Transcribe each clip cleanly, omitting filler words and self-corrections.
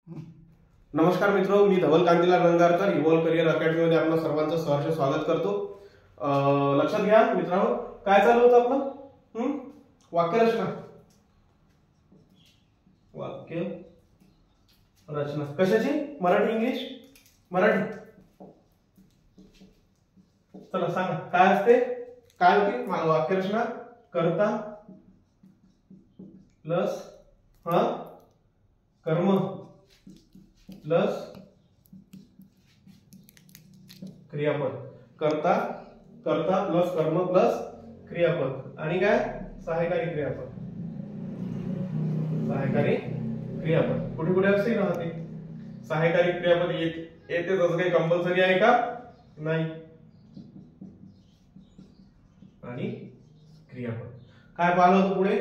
नमस्कार मित्रो, मी धवल Kantilal रंगारकर evolve career academy मध्ये आपलं सर्वांचं सहर्ष स्वागत करतो। लक्षात घ्या मित्रांनो, काय चालू होतं आपलं वाक्यरचना। वाक्य रचना कशाची? मराठी इंग्लिश? मराठी। चला सांगा काय असते, काय होती वाक्यरचना? कर्ता प्लस कर्म प्लस क्रियापद। कर्ता प्लस कर्म प्लस क्रियापद आणि काय? सहाय्यकारी क्रियापद। सहाय्यकारी क्रियापद कुठे कुठे असते राहते? सहाय्यकारी क्रियापद येते तसं काही कंपल्सरी आहे का? नाही। आणि क्रियापद काय पाहिलं होतं पुढे?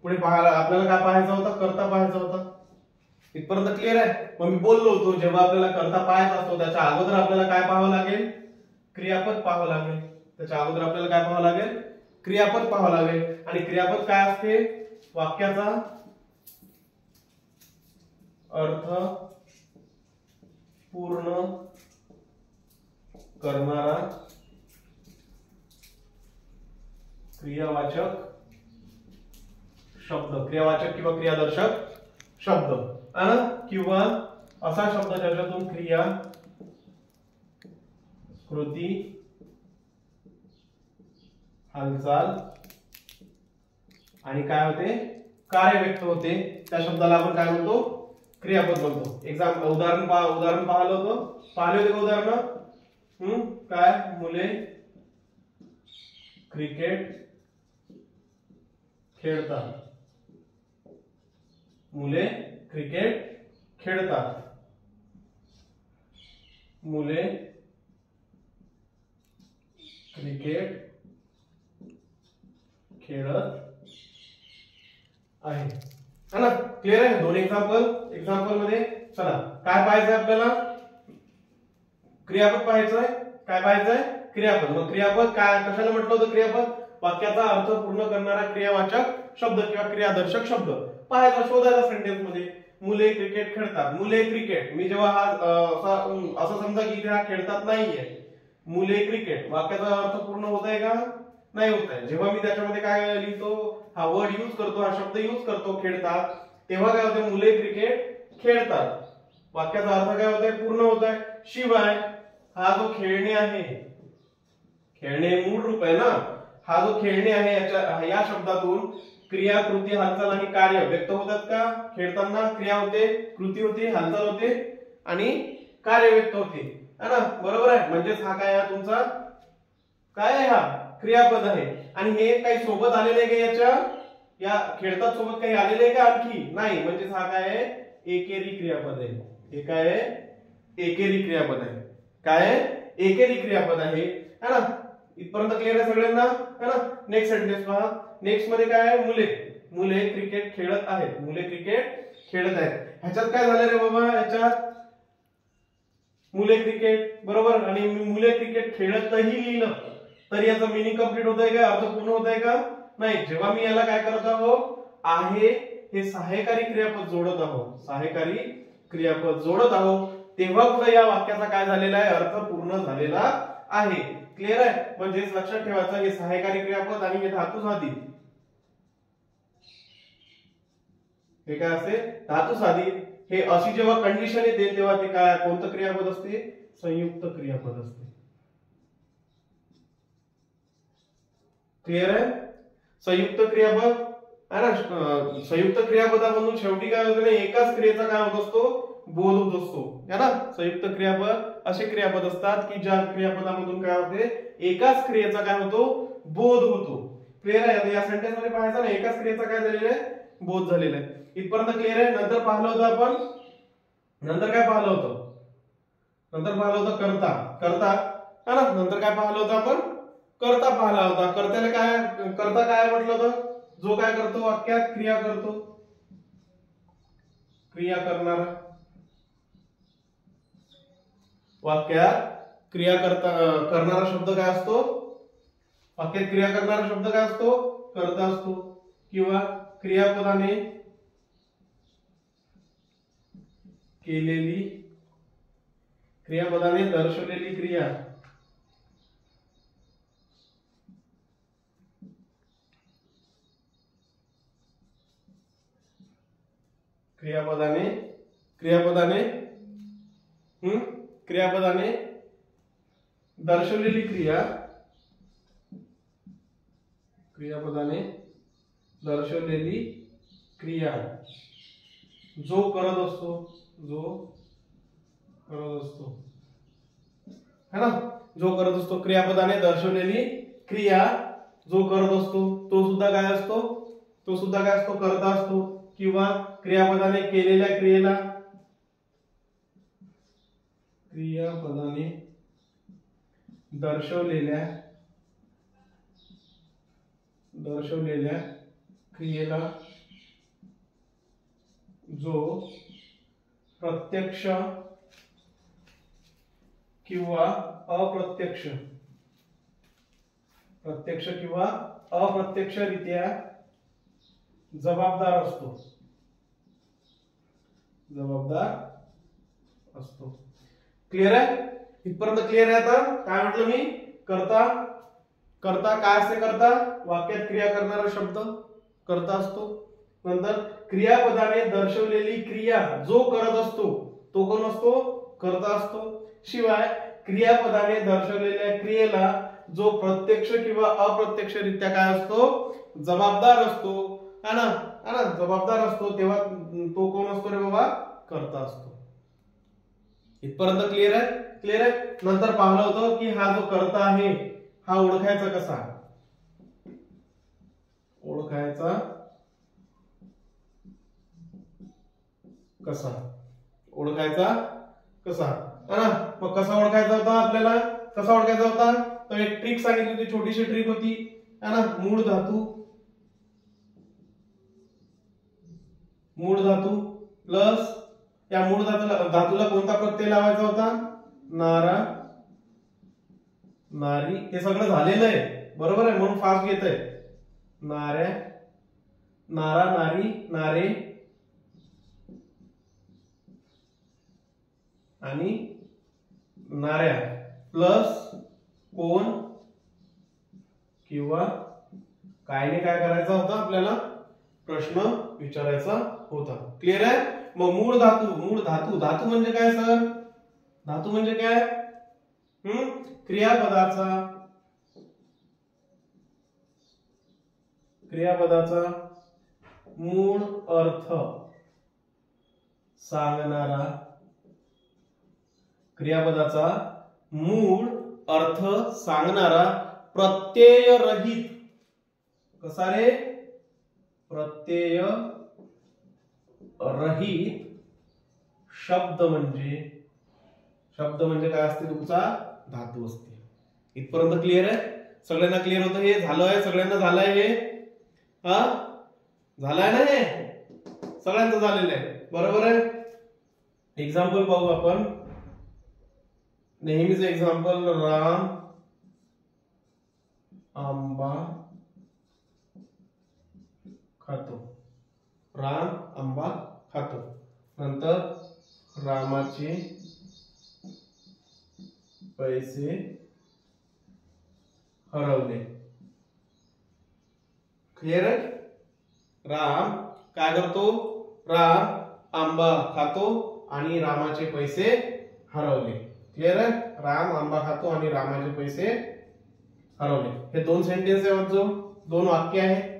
पुढे आपल्याला काय पाहायचं होतं? कर्ता पाहायचा होता। इथपर्यंत क्लिअर आहे? मग मी बोललो होतो जेव्हा आपल्याला कर्ता पाहायचा असतो त्याच्या अगोदर आपल्याला काय पाहावं लागेल? क्रियापद पाहावं लागेल। त्याच्या अगोदर आपल्याला काय पाहावं लागेल? क्रियापद पाहावं लागेल। आणि क्रियापद काय असते? वाक्याचा अर्थ पूर्ण करणारा क्रियावाचक शब्द, क्रियावाचक किंवा क्रियादर्शक शब्द किंवा असा शब्द ज्याच्यातून क्रिया, कृती, हालचाल आणि काय होते? कार्य व्यक्त होते, त्या शब्दाला आपण काय म्हणतो? क्रियापद म्हणतो। उदाहरण पाहिलं होतं, पाहिले होते का उदाहरण? काय? मुले क्रिकेट खेळतात। मुले क्रिकेट खेळतात। मुले क्रिकेट खेळत आहे ना? क्लिअर आहे? दोन एक्झाम्पल मध्ये चला काय पाहायचंय आपल्याला? क्रियापद पाहायचंय। काय पाहायचंय? क्रियापद। मग क्रियापद काय कशाला म्हटलं होतं? क्रियापद वाक्याचा अर्थ पूर्ण करणारा क्रियावाचक शब्द किंवा क्रियादर्शक शब्द पाहायचा, शोधायचा सेंटेन्स मध्ये। मुले क्रिकेट खेळतात, मुले क्रिकेट। मी जेव्हा असं समजा की इथे हा खेळतात नाहीये, मुले क्रिकेट, वाक्याचा अर्थ पूर्ण होत आहे का? नाही होत आहे। जेव्हा मी त्याच्यामध्ये काय लिहितो, हा वर्ड यूज करतो, हा शब्द यूज करतो खेळतात, तेव्हा काय होते? मुले क्रिकेट खेळतात, वाक्याचा अर्थ काय होत आहे? पूर्ण होत आहे। शिवाय हा जो खेळणे आहे, खेळणे मूळ रूप आहे ना, हा जो खेळणे आहे या शब्दातून क्रिया, कृती, हालचाल आणि कार्य व्यक्त होतात का? खेळताना क्रिया होते, कृती होते, हालचाल होते आणि कार्य व्यक्त होते, है ना? बरोबर आहे? म्हणजेच हा काय आहे तुमचा? काय आहे? हा क्रियापद आहे। आणि हे काही सोबत आलेले आहे का? या खेळतात सोबत काही आलेले आहे का? आणखी नाही। म्हणजेच हा काय आहे? एकेरी क्रियापद आहे। हे काय आहे? एकेरी क्रियापद आहे। काय आहे? एकेरी क्रियापद आहे, है ना? इथपर्यंत क्लिअर आहे सगळ्यांना? है ना? नेक्स्ट सेंटेन्स पहा। नेक्स्ट मध्ये काय आहे? मुले क्रिकेट खेळत आहेत। मुले क्रिकेट खेळत आहेत। ह्याच्यात काय झालं रे बाबा? ह्याच्यात मुले क्रिकेट बरोबर आणि मुले क्रिकेट खेळतही लिहिलं तरी याचा मीनिंग कंप्लीट होत आहे का? अर्थ पूर्ण होत आहे का? नाही। जेव्हा मी याला काय करत आहोत? आहे हे सहाय्यकारी क्रियापद जोडत आहोत, सहाय्यकारी क्रियापद जोडत आहोत, तेव्हा पुढे या वाक्याचा काय झालेला आहे? अर्थ पूर्ण झालेला आहे। क्लिअर आहे? म्हणजेच लक्षात ठेवायचं, हे सहाय्यकारी क्रियापद आणि हे धातुसाधित, हे काय असते? धातुसाधित। हे अशी जेव्हा कंडिशन येते तेव्हा ते काय, कोणतं क्रियापद असते? संयुक्त क्रियापद असते। क्लिअर आहे? संयुक्त क्रियापद आहे ना? संयुक्त क्रियापदामधून शेवटी काय होतं? एकाच क्रियेचा काय होत असतो? बोध होत असतो, है ना? संयुक्त क्रियापद असे क्रियापद असतात की ज्या क्रियापदामधून काय होते? एकाच क्रियेचा काय होतो? बोध होतो। क्लिअर आहे? या सेंटेन्स मध्ये पाहायचं ना, एकाच क्रियेचा काय झालेला आहे? बोध झालेला आहे। इथपर्यंत क्लिअर आहे? नंतर पाहिलं होतं आपण, नंतर काय पाहिलं होतं? नंतर पाहिलं होतं कर्ता, है ना? नंतर काय पाहिलं होतं आपण? कर्ता पाहिला होता। कर्त्याला काय, कर्ता काय म्हटलं होतं? जो काय करतो? वाक्यात क्रिया करतो, क्रिया करणारा। वाक्यात क्रिया करणारा शब्द काय असतो? वाक्यात क्रिया करणारा शब्द काय असतो? कर्ता असतो किंवा क्रियापदाने केलेली क्रियापदाने दर्शवलेली क्रिया क्रियापदाने दर्शवलेली क्रिया जो करत असतो है ना, जो करत असतो क्रियापदाने दर्शवलेली क्रिया जो करत असतो तो सुद्धा काय असतो करता असतो, किंवा क्रियापदाने केलेल्या क्रियेला क्रियापदाने दर्शवलेल्या क्रियेला जो प्रत्यक्ष किंवा अप्रत्यक्षरित्या जबाबदार असतो. क्लिअर आहे? इथपर्यंत क्लिअर आहे? आता काय म्हटलं मी, करता काय असते, करता वाक्यात क्रिया करणारा शब्द करता असतो. नंतर क्रियापदाने दर्शवलेली क्रिया जो करत असतो तो कोण असतो, करता असतो. शिवाय क्रियापदाने दर्शवलेल्या क्रियेला जो प्रत्यक्ष किंवा अप्रत्यक्षरित्या काय असतो, जबाबदार असतो, है ना, जबाबदार असतो, तेव्हा तो कोण असतो रे बाबा, करता असतो. इथपर्यंत क्लिअर आहे? नंतर पाहिलं होतं की हा जो करता आहे हा ओळखायचा कसा, है ना. मग कसा ओळखायचा होता आपल्याला, तर एक ट्रिक सांगितली होती, छोटीशी ट्रिक होती, है ना. मूळ धातू प्लस या मूळ धातूला कोणता प्रत्यय लावायचा होता, नारा नारी. हे सगळं झालेलं आहे, बरोबर आहे, म्हणून फास्ट घेत आहे. नारा नारी नारे आणि नाऱ्या प्लस कोण किंवा कायने काय करायचा होता, आपल्याला प्रश्न विचारायचा होता. क्लिअर आहे? मग मूळ धातू म्हणजे काय सर, धातू म्हणजे काय, क्रियापदाचा मूळ अर्थ सांगणारा, प्रत्यय रहित, कसा रे, प्रत्यय रहित शब्द म्हणजे काय असते, तुमचा धातू असते. इथपर्यंत क्लिअर आहे? सगळ्यांना क्लिअर होतं? हे झालं आहे, सगळ्यांना झालंय, हे झालंय ना, हे सगळ्यांचं झालेलं आहे, बरोबर आहे. एक्झाम्पल पाहू आपण, नेहमीच एक्झाम्पल, राम आंबा खातो. नंतर रामाचे पैसे हरवले. क्लिअर आहे? राम काय करतो, राम आंबा खातो आणि रामाचे पैसे हरवले. क्लिअर आहे? राम आंबा खातो आणि रामाचे पैसे हरवले. हे दोन सेंटेन्स आहेत, जो दोन वाक्य आहे.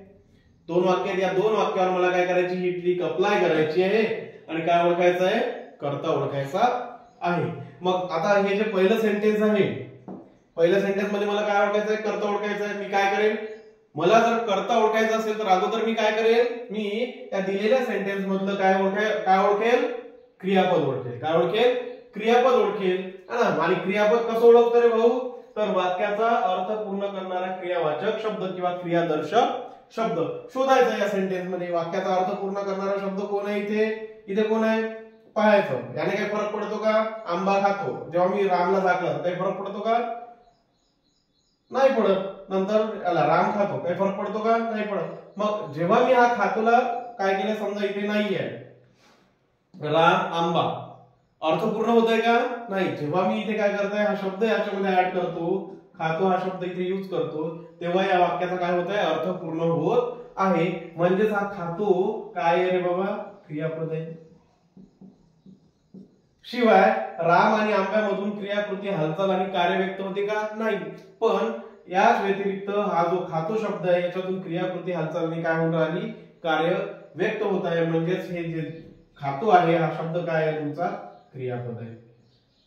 दोन वाक्यात, या दोन वाक्यावर मला काय करायची, ही ट्रिक अप्लाय करायची आहे आणि काय ओळखायचं आहे, करता ओळखायचा आहे. मग आता हे जे पहिलं सेंटेन्स आहे, पहिल्या सेंटेन्स मध्ये मला काय ओळखायचं आहे, करता ओळखायचं आहे. मी काय करेन, मला जर करता ओळखायचं असेल तर अगोदर मी काय करेन, मी त्या दिलेल्या सेंटेन्स मधलं काय ओळखेल, क्रियापद ओळखेल. आणि क्रियापद कसं ओळखतो रे भाऊ, तर वाक्याचा अर्थ पूर्ण करणारा क्रियावाचक शब्द किंवा क्रियादर्शक शब्द शोधायचा. या सेंटेन्स मध्ये वाक्याचा अर्थ पूर्ण करणारा शब्द कोण आहे, इथे कोण आहे पाहायचं. याने काही फरक पडतो का, आंबा खातो, जेव्हा मी रामला दाखलं काही फरक पडतो का, नाही पडत. नंतर राम खातो, काही फरक पडतो का, नाही पडत. मग जेव्हा मी हा खातोला काय केलं, समजा इथे नाहीये राम आंबा, अर्थपूर्ण होतंय का नाही? जेव्हा मी इथे काय करताय, हा शब्द याच्यामध्ये ऍड करतो, खातो हा शब्द इथे यूज करतो, तेव्हा या वाक्याचा काय होत आहे, अर्थ पूर्ण होत आहे. म्हणजेच हा खातो काय आहे रे बाबा, क्रियापद आहे. शिवाय राम आणि आंब्यामधून क्रियाकृती, हालचाल आणि कार्य व्यक्त होते का नाही? पण याच व्यतिरिक्त हा जो खातो शब्द आहे याच्यातून क्रियाकृती, हालचाल आणि काय होऊन राहिली, कार्य व्यक्त होत आहे. म्हणजेच हे जे खातो आहे हा शब्द काय आहे, तुमचा क्रियापद आहे.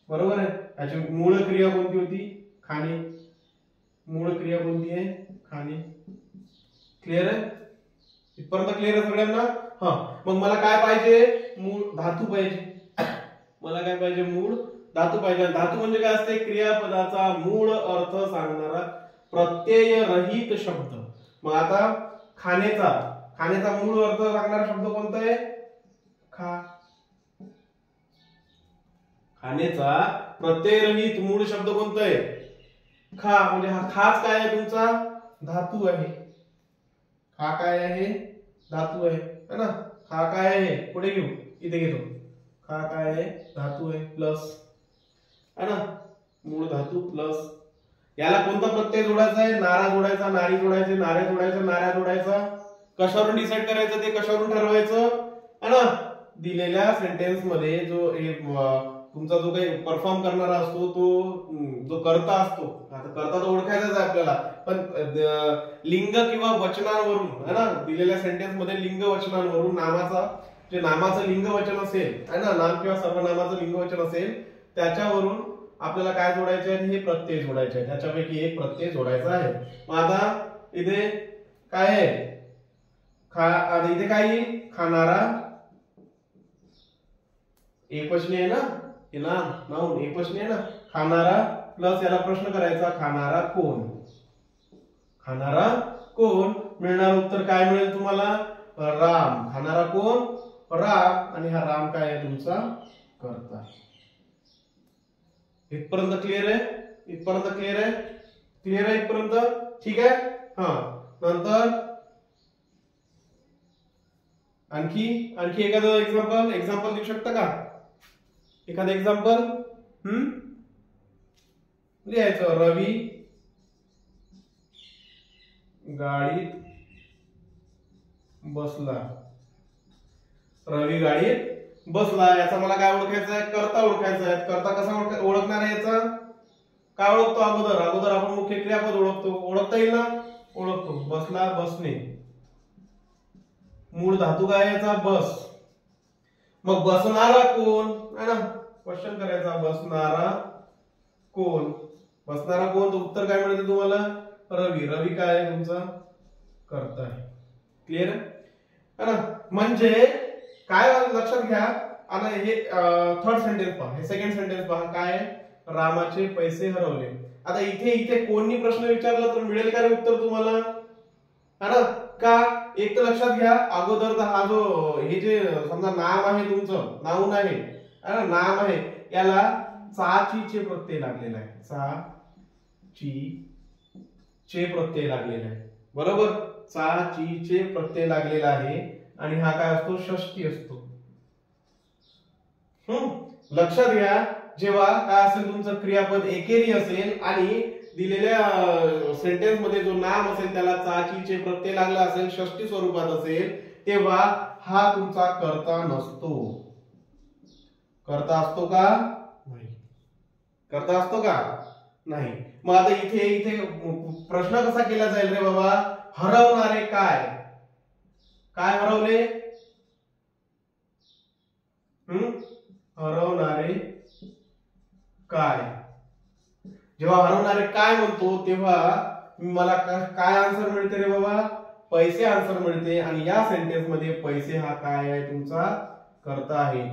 बरोबर आहे. याची मूळ क्रिया कोणती होती, खाणे. मूळ क्रिया कोणती आहे, खाणे. क्लिअर आहे? इथपर्यंत क्लिअर आहे सगळ्यांना? हा, मग मला काय पाहिजे, मूळ धातू पाहिजे. मला काय पाहिजे, मूळ धातू पाहिजे. धातू म्हणजे काय असते, क्रियापदाचा मूळ अर्थ सांगणारा प्रत्यय रहित शब्द. मग आता खाण्याचा मूळ अर्थ सांगणारा शब्द कोणता आहे, खा. खाण्याचा प्रत्यय रहित मूळ शब्द कोणता आहे, खा. म्हणजे हा खाच काय आहे, तुमचा धातू आहे. खा काय आहे, धातू आहे है ना. खा काय आहे, पुढे घेऊ, इथे घेतो. खा काय आहे, धातू आहे, प्लस है ना, मूळ धातू प्लस. याला कोणता प्रत्यय जोडायचा आहे, नारा जोडायचा, नारी जोडायचे, नारे जोडायचे, नाऱ्या जोडायचा. कशावरून डिसाइड करायचं, ते कशावरून ठरवायचं है ना. दिलेल्या सेंटेन्स मध्ये जो तुमचा जो काही परफॉर्म करणारा असतो, तो जो कर्ता असतो, आता कर्ता तर ओळखायचाच आहे आपल्याला, पण लिंग किंवा वचनांवरून है ना, दिलेल्या सेंटेन्स मध्ये लिंग वचनांवरून जे नामाचं लिंग वचन असेल है ना, नाम किंवा सर्वनामाचं लिंग वचन असेल, त्याच्यावरून आपल्याला काय जोडायचे आहे, हे प्रत्यय जोडायचे आहेत. त्याच्यापैकी एक प्रत्यय जोडायचा आहे. मग आता इथे काय आहे, इथे काय येईल, खाणारा. एकवचनी आहे ना, हे नाउन एकवचनी आहे ना, खाणारा प्लस याला प्रश्न करायचा, खाणारा कोण. खाणारा कोण, मिळणार उत्तर काय मिळेल तुम्हाला, राम. खाणारा कोण, राम. आणि हा राम काय आहे, तुमचा कर्ता. इथपर्यंत क्लिअर आहे? इथपर्यंत क्लिअर आहे? क्लिअर आहे इथपर्यंत? ठीक आहे. हा, नंतर आणखी एखादं एक्झाम्पल देऊ शकता का, एखादं एक्झाम्पल लिहायचं. रवी गाडीत बसला. रवी गाडीत बसला, याचा मला काय ओळखायचं आहे, कर्ता ओळखायचा आहे. कर्ता कसा ओळखणार आहे, याचा काय ओळखतो, अगोदर आपण मुख्य क्रियापद ओळखता येईल ना, ओळखतो. बसला, बसणे. मूळ धातू काय याचा, बस. मग बसणारा कोण है ना, क्वेश्चन करायचा, बसणारा कोण. बसणारा कोण, तर उत्तर काय मिळते तुम्हाला, रवी. रवी काय आहे, तुमचा कर्ता आहे. क्लिअर आहे ना. म्हणजे काय लक्षात घ्या, आता हे थर्ड सेंटेन्स पहा, हे सेकंड सेंटेन्स पहा, काय रामाचे पैसे हरवले. आता इथे कोणी प्रश्न विचारला तर मिळेल का रे उत्तर तुम्हाला, है ना. का, एक तर लक्षात घ्या, अगोदर हा जो हे जे समजा नाम आहे, तुमचं नाउन आहे ना, नाम आहे, याला चा ची चे प्रत्यय लागलेला आहे. चा ची चे प्रत्यय लागलेला आहे. बरोबर, चा ची चे प्रत्यय लागलेला आहे. आणि हा काय असतो, षष्ठी असतो. लक्षात घ्या, जेव्हा काय असेल तुमचं क्रियापद एकेरी असेल आणि दिलेल्या सेंटेन्स मध्ये जो नाम असेल त्याला चा ची चे प्रत्यय लागला असेल, षष्ठी स्वरूपात असेल, तेव्हा हा तुमचा कर्ता नसतो. कर्ता असतो का, नाही. कर्ता असतो का, नाही. मग आता इथे प्रश्न कसा केला जाईल रे बाबा, हरवणारे काय हरवले, हरवणारे काय. जेव्हा हरवणारे काय म्हणतो तेव्हा मला काय आन्सर मिळते रे बाबा, पैसे आन्सर मिळते. आणि या सेंटेन्स मध्ये पैसे हा काय आहे, तुमचा कर्ता आहे.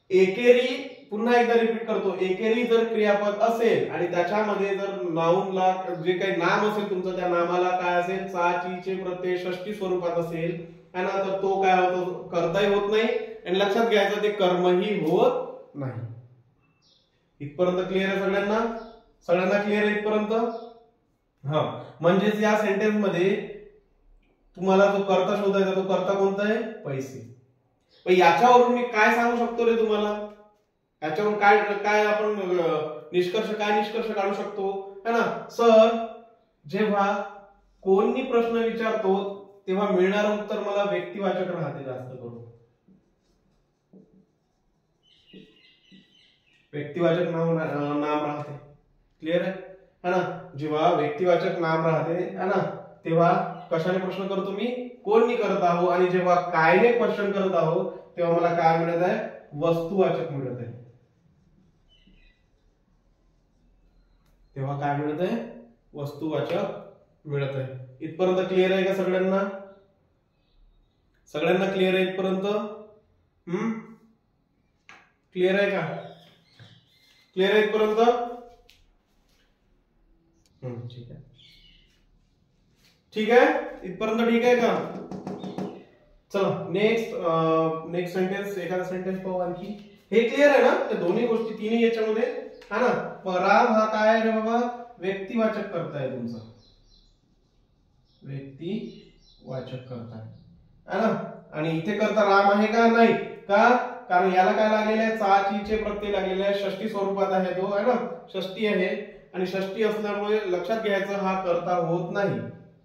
एकेरी, पुन्हा एकदा रिपीट करतो, एकेरी जर क्रियापद असेल आणि त्याच्यामध्ये जर नाउनला जे काही नाम असेल तुमचं, त्या नामाला काय असेल, चा ची चे प्रत्यय षष्ठी स्वरूपात असेल है ना, तर तो काय होतो, कर्ताही होत नाही. आणि लक्षात घ्यायचं, ते कर्मही होत नाही. इथपर्यंत क्लिअर आहे सगळ्यांना क्लिअर आहे इथपर्यंत. हा, म्हणजेच या सेंटेन्स मध्ये तुम्हाला जो कर्ता शोधायचा, तो कर्ता कोणता आहे, पैसे. पण याच्यावरून मी काय सांगू शकतो रे तुम्हाला, याच्यावरून काय काय आपण निष्कर्ष काढू शकतो है ना सर, जेव्हा कोणी प्रश्न विचारतो तेव्हा मिळणारं उत्तर मला व्यक्तिवाचक राहते, जास्त करून व्यक्तिवाचक नाम राहते. क्लिअर आहे है ना. जेव्हा व्यक्तिवाचक नाम राहते है ना तेव्हा कशाने प्रश्न करतो मी, कोणी करत आहो. आणि जेव्हा कायने क्वेश्चन करत आहो तेव्हा मला काय मिळत आहे, वस्तुवाचक मिळत आहे. तेव्हा काय मिळत आहे, वस्तुवाचक मिळत आहे. इथपर्यंत क्लिअर आहे का सगळ्यांना, सगळ्यांना क्लिअर आहे इथपर्यंत. क्लिअर आहे का, क्लिअर आहे इथपर्यंत. ठीक आहे, ठीक आहे इथपर्यंत ठीक आहे का. चला नेक्स्ट सेंटेन्स, एखादा सेंटेन्स पाहू आणखी. हे क्लिअर आहे ना, त्या दोन्ही गोष्टी तिन्ही याच्यामध्ये है ना. राम हा काय आहे रे बाबा, व्यक्तिवाचक करता है तुमचा, व्यक्तिवाचक करता है ना. आणि इथे करता राम आहे का, नाही का, कारण याला काय लागलेलं आहे, चाचीचे प्रत्यय लागलेले आहे, षष्टी स्वरूपात आहे तो है ना, षष्टी आहे. आणि षष्टी असल्यामुळे लक्षात घ्यायचं हा करता होत नाही,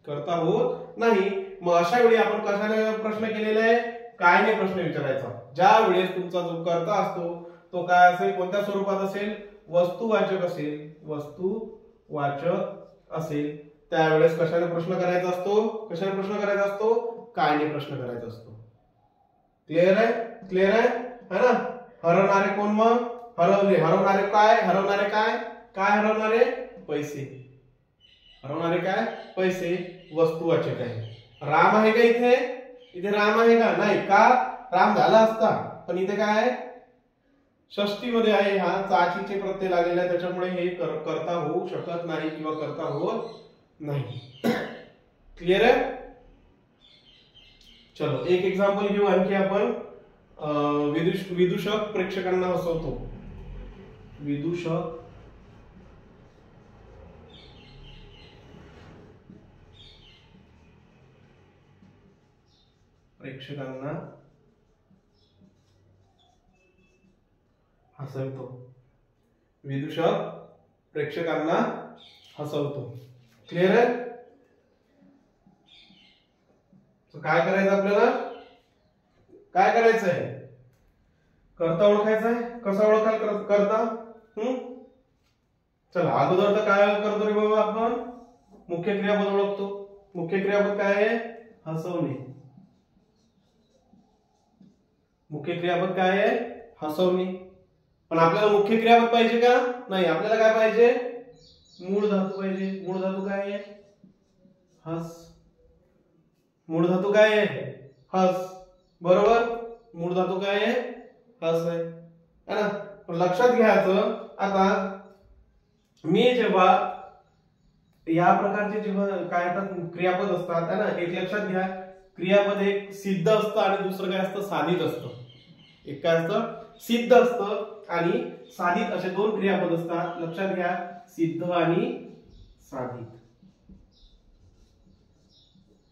करता होत नाही. मग अशा वेळी आपण कशाने प्रश्न केलेला आहे, कायने प्रश्न विचारायचा. ज्या वेळेस तुमचा जो करता असतो तो काय असेल, कोणत्या स्वरूपात असेल, वस्तुवाचक असेल, वस्तुवाचक असेल, त्यावेळेस कशाने प्रश्न करायचा असतो, कशाने प्रश्न करायचा असतो, कायने प्रश्न करायचा असतो. क्लिअर आहे, क्लिअर आहे है ना. हरवणारे कोण, मग हरवले, हरवणारे काय, हरवणारे काय, काय हरवणारे, पैसे, हरवणारे काय, पैसे, वस्तुवाचक आहे. राम आहे का इथे, इथे राम आहे का, नाही का, राम झाला असता, पण इथे काय आहे, षष्टी मध्ये आहे, हा चाचीचे प्रत्यय लागलेला आहे, त्याच्यामुळे हे करता होऊ शकत नाही किंवा करता होत नाही. क्लिअर आहे. चलो एक एक्झाम्पल घेऊ आणखी आपण. विदूषक प्रेक्षकांना हसवतो, विदूषक प्रेक्षकांना हसवतो, विदूषक प्रेक्षकांना हसवतो. क्लिअर आहे. काय करायचं आपल्याला, काय करायचं आहे, करता ओळखायचा आहे. कसा ओळखायला करता, चला अगोदर तर काय करतो रे बाबा आपण, मुख्य क्रियापद ओळखतो. मुख्य क्रियापद काय आहे, हसवणे. मुख्य क्रियापद काय आहे, हसवणे. पण आपल्याला मुख्य क्रियापद पाहिजे का, नाही, आपल्याला काय पाहिजे, मूळ धातू पाहिजे. मूळ धातू काय आहे, हस. मूळ धातू काय आहे, हस, बरोबर. मूळ धातू काय आहे, हस आहे ना. पण लक्षात घ्यायचं, आता मी जेव्हा या प्रकारचे जेव्हा काय क्रियापद असतात है ना, एक लक्षात घ्या, क्रियापद एक सिद्ध असतं आणि दुसरं काय असतं, साधित असतं. एक काय असतं, सिद्ध असतं आणि साधित, असे दोन क्रियापद असतात. लक्षात घ्या, सिद्ध आणि साधित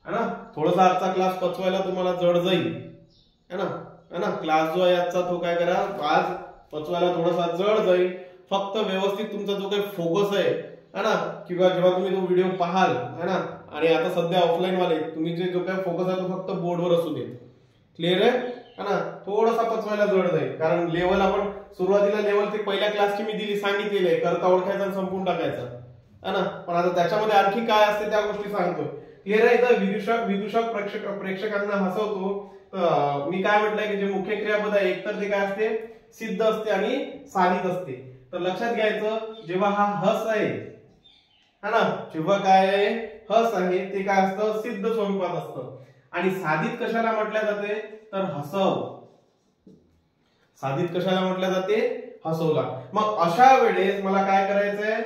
है ना. थोडासा आजचा क्लास पचवायला तुम्हाला जड जाईल है ना. क्लास जो आहे आजचा तो काय करा, आज पचवायला थोडासा जड जाईल. फक्त व्यवस्थित तुमचा जो काही फोकस आहे है ना, किंवा जेव्हा तुम्ही तो व्हिडिओ पाहाल है ना, आणि आता सध्या ऑफलाईन वाले तुम्ही जो काही फोकस आहे तो फक्त बोर्डवर असू दे. क्लिअर आहे ना. थोडासा पचवायला जड जाईल, कारण लेवल आपण सुरुवातीला लेवल ते पहिल्या क्लासची मी दिली, सांगितलेली आहे, करता ओळखायचा आणि संपून टाकायचा है ना. पण आता त्याच्यामध्ये आणखी काय असते त्या गोष्टी सांगतोय. क्लिअर आहे. तर विदूषक प्रेक्षकांना हसवतो. मी काय म्हटलंय की जे मुख्य क्रियापद आहे एकतर ते काय असते, सिद्ध असते आणि साधित असते. तर लक्षात घ्यायचं, जेव्हा हा हस आहे है ना, जेव्हा काय आहे, हस आहे, ते काय असतं, सिद्ध स्वरूपात असतं. आणि साधित कशाला म्हटल्या जाते, तर हसव. साधित कशाला म्हटल्या जाते, हसवला. मग अशा वेळेस मला काय करायचंय,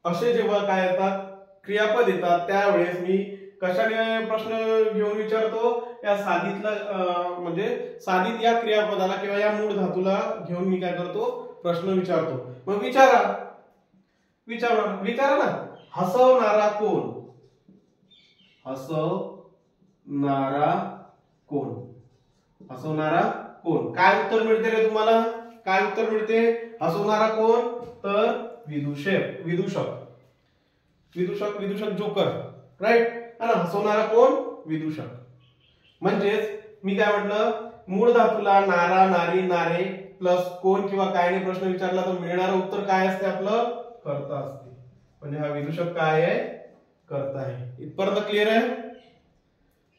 असे जेव्हा काय येतात क्रियापद येतात त्यावेळेस मी कशाने प्रश्न घेऊन विचारतो, या साधितला, म्हणजे साधित या क्रियापदाला किंवा या मूळ धातूला घेऊन मी काय करतो, प्रश्न विचारतो. मग विचारा ना, हसवणारा कोण, हसवणारा कोण. हसवणारा कोण. काय उत्तर मिळते रे तुम्हाला, काय उत्तर मिळते. हसवणारा कोण तर विदूषक, विदूषक, विदूषक, विदूषक जोकर, राईट. आणि हसवणारा कोण विदूषक. म्हणजेच मी काय म्हटलं, मूळ धातूला नारा, नारी, नारे प्लस कोण किंवा कायने प्रश्न विचारला तर मिळणारं उत्तर काय असते आपलं, कर्ता असते. म्हणजे हा विदूषक काय आहे, कर्ता आहे. इथपर्यंत क्लिअर आहे,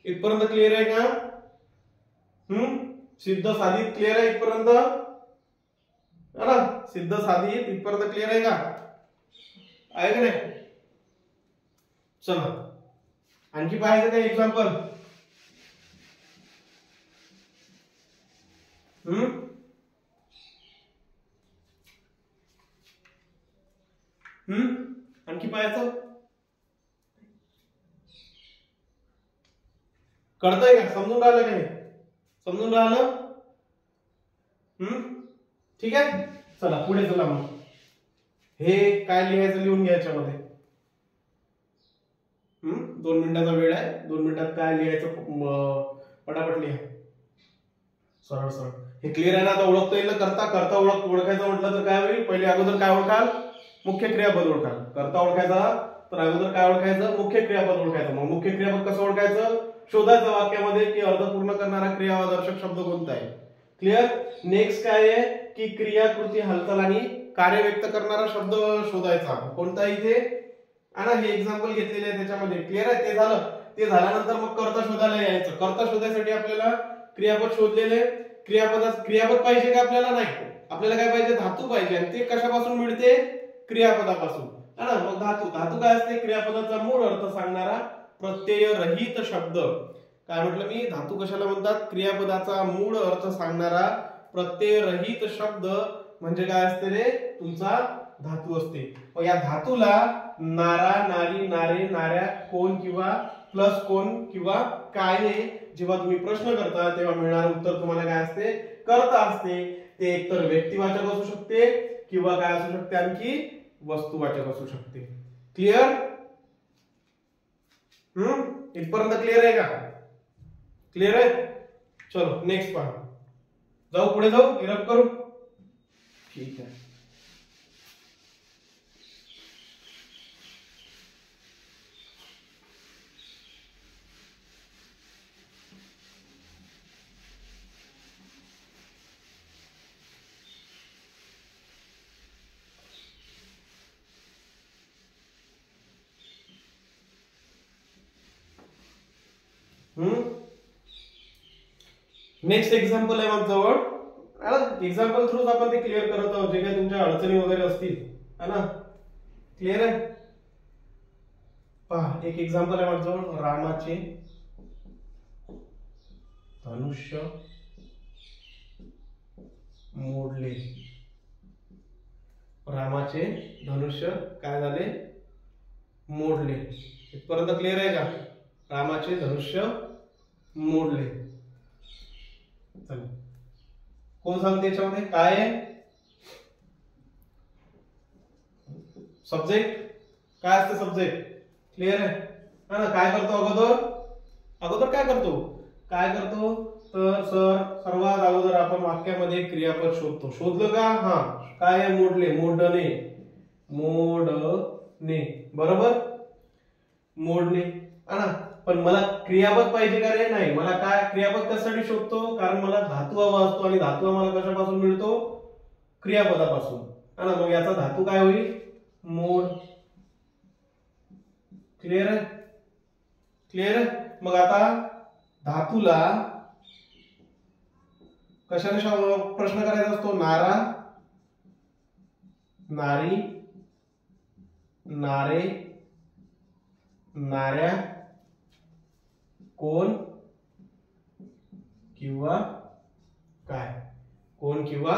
इथपर्यंत क्लिअर आहे का. सिद्ध साधित क्लिअर आहे इथपर्यंत, ना सिद्ध साधित इथपर्यंत क्लिअर आहे का, आहे का नाही. चला आणखी पाहायचं काय एक्झाम्पल. आणखी पाहायचं, कळतंय का, समजून राहिलं का नाही, समजून राहिलं. ठीक आहे. चला पुढे चला. मग हे काय लिहायचं लिहून घ्या याच्यामध्ये. 2 मिनिटाचा वेळ आहे, 2 मिनिटात काय लिहायचं पटापट लिहा, सरळ सरळ. हे क्लिअर आहे ना. आता ओळखता येईल करता, करता ओळखायचं म्हटलं तर काय होईल, पहिले अगोदर काय ओळखाल, मुख्य क्रियापद ओळखाल. करता ओळखायचा तर अगोदर काय ओळखायचं, मुख्य क्रियापद ओळखायचं. मग मुख्य क्रियापद कसं ओळखायचं, शोधायचं वाक्यामध्ये की अर्थ पूर्ण करणारा क्रियावादर्शक शब्द कोणता आहे. क्लिअर. नेक्स्ट काय आहे की क्रिया, कृती, हालचाल आणि कार्य व्यक्त करणारा शब्द शोधायचा कोणता इथे. आणि हे एक्झाम्पल घेतलेले आहे त्याच्यामध्ये. क्लिअर आहे. ते झालं, ते झाल्यानंतर मग कर्ता शोधायला यायचं. कर्ता शोधायसाठी आपल्याला क्रियापद शोधलेले. क्रियापद पाहिजे का आपल्याला, नाही. आपल्याला काय पाहिजे, धातू पाहिजे. आणि ते कशापासून मिळते, क्रियापदापासून. मग धातू, धातू काय असते, क्रियापदाचा मूळ अर्थ सांगणारा प्रत्यय रहित शब्द. काय म्हटलं मी, धातू कशाला म्हणतात, क्रियापदाचा मूळ अर्थ सांगणारा प्रत्यय रहित शब्द म्हणजे काय असते रे, तुमचा धातू असते. मग या धातूला नारा, नारी, नारे, नाऱ्या, कोण किंवा प्लस कोण किंवा कायने जेव्हा तुम्ही प्रश्न करता तेव्हा मिळणारं उत्तर तुम्हाला काय असते, कर्ता असते. ते एकतर व्यक्तिवाचक असू शकते किंवा काय असू शकते, आणखी वस्तुवाचक असू शकते. क्लिअर. इथपर्यंत क्लिअर आहे का, क्लिअर आहे. चलो नेक्स्ट पहा, जाऊ पुढे, जाऊ इरप करू. ठीक आहे. नेक्स्ट एक्झाम्पल आहे माझ्याजवळ. एक्झाम्पल थ्रू आपण ते क्लिअर करत आहोत, जे काही तुमच्या अडचणी वगैरे असतील, है ना. क्लिअर आहे. पहा एक एक्झाम्पल आहे माझ्याजवळ. रामाचे धनुष्य मोडले. रामाचे धनुष्य काय झाले, मोडले. इथपर्यंत क्लिअर आहे का, रामाचे धनुष्य मोडले. कोण सांगते याच्यामध्ये काय आहे, सब्जेक्ट काय असते, सब्जेक्ट. क्लिअर आहे ना. काय करतो अगोदर, अगोदर काय करतो, काय करतो तर सर्वात अगोदर आपण वाक्यामध्ये क्रियापद शोधतो. शोधलं का, हा काय आहे, मोडले, मोडणे, मोडणे, बरोबर, मोडणे. पण मला क्रियापद पाहिजे का रे, नाही. मला काय क्रियापद कशासाठी शोधतो, कारण मला धातू हवा असतो आणि धातू आम्हाला कशापासून मिळतो, क्रियापदापासून. मग याचा धातू काय होईल, मोड. क्लिअर आहे, क्लिअर आहे. मग आता धातूला कशाने प्रश्न करायचा असतो, नारा, नारी, नारे, नाऱ्या, कोण किंवा काय, कोण किंवा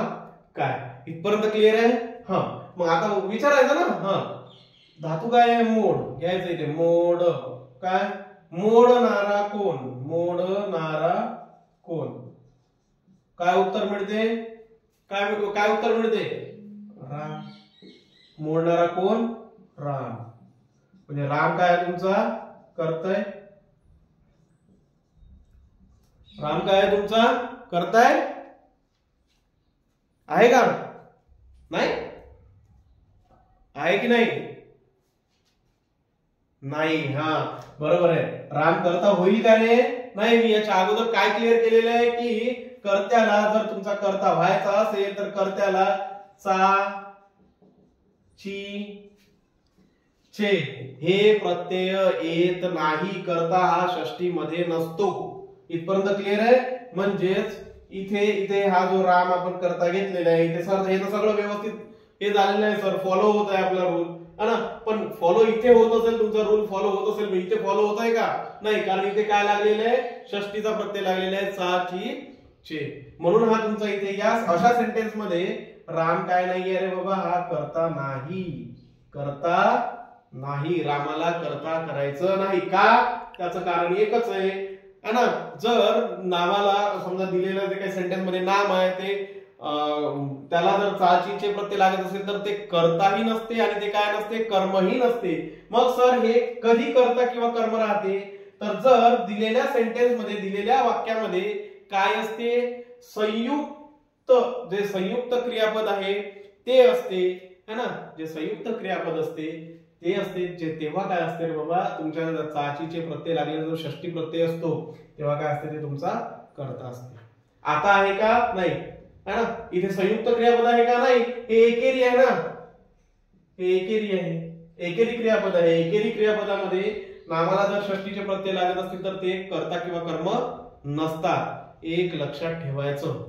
काय. इथपर्यंत क्लिअर आहे. हा मग आता विचारायचं ना, हा धातू काय आहे, मोड घ्यायचं इथे. मोड काय, मोडणारा कोण, मोडणारा कोण. काय उत्तर मिळते, काय काय उत्तर मिळते, राम. मोडणारा कोण, राम. म्हणजे राम काय तुमचा कर्ता आहे, राम काय आहे तुमचा? करताय आहे का? नाही आहे की नाही? नाही. हा बरोबर आहे. राम करता होईल का रे? नाही. मी याच्या अगोदर काय क्लिअर केलेलं आहे की कर्त्याला जर तुमचा कर्ता व्हायचा असेल तर कर्त्याला चा ची चे हे प्रत्यय येत नाही. कर्ता हा षष्टी मध्ये नसतो. इथपर्यंत क्लिअर आहे? म्हणजेच इथे इथे हा जो राम आपण कर्ता घेतलेला आहे इथे सर हे तर सगळं व्यवस्थित हे झालेलं आहे सर, फॉलो होत आहे आपला रूल है ना. पण फॉलो इथे होत असेल, तुमचा रूल फॉलो होत असेल, इथे फॉलो होत आहे का? नाही, कारण इथे काय लागलेलं आहे? षष्टीचा प्रत्यय लागलेला आहे चा ची चे. म्हणून हा तुमचा इथे या अशा सेंटेन्स मध्ये राम काय नाहीये रे बाबा? हा कर्ता नाही. कर्ता नाही. रामाला कर्ता करायचं नाही. का? त्याचं कारण एकच आहे है ना. जर नामाला समजा दिलेलं जे काही सेंटेन्स मध्ये नाम आहे ते त्याला जर चाचीचे प्रत्यय लागत असेल तर ते कर्ताही नसते आणि ते काय नसते? कर्मही नसते. मग सर हे कधी कर्ता किंवा कर्म राहते? तर जर दिलेल्या सेंटेन्स मध्ये दिलेल्या वाक्यामध्ये काय असते? संयुक्त, जे संयुक्त क्रियापद आहे ते असते है ना. जे संयुक्त क्रियापद असते ते असते जे तेव्हा काय असते रे बाबा? तुमच्या चाचीचे प्रत्यय लागलेला जो षष्टी प्रत्यय असतो तेव्हा काय असते? ते तुमचा कर्ता असते. आता आहे का? नाही है ना. इथे संयुक्त क्रियापद आहे का? नाही. हे एकेरी आहे ना. हे एकेरी आहे. एकेरी क्रियापद आहे. एकेरी क्रियापदामध्ये नामाला जर षष्टीचे प्रत्यय लागत असतील तर ते कर्ता किंवा कर्म नसतात. एक लक्षात ठेवायचं.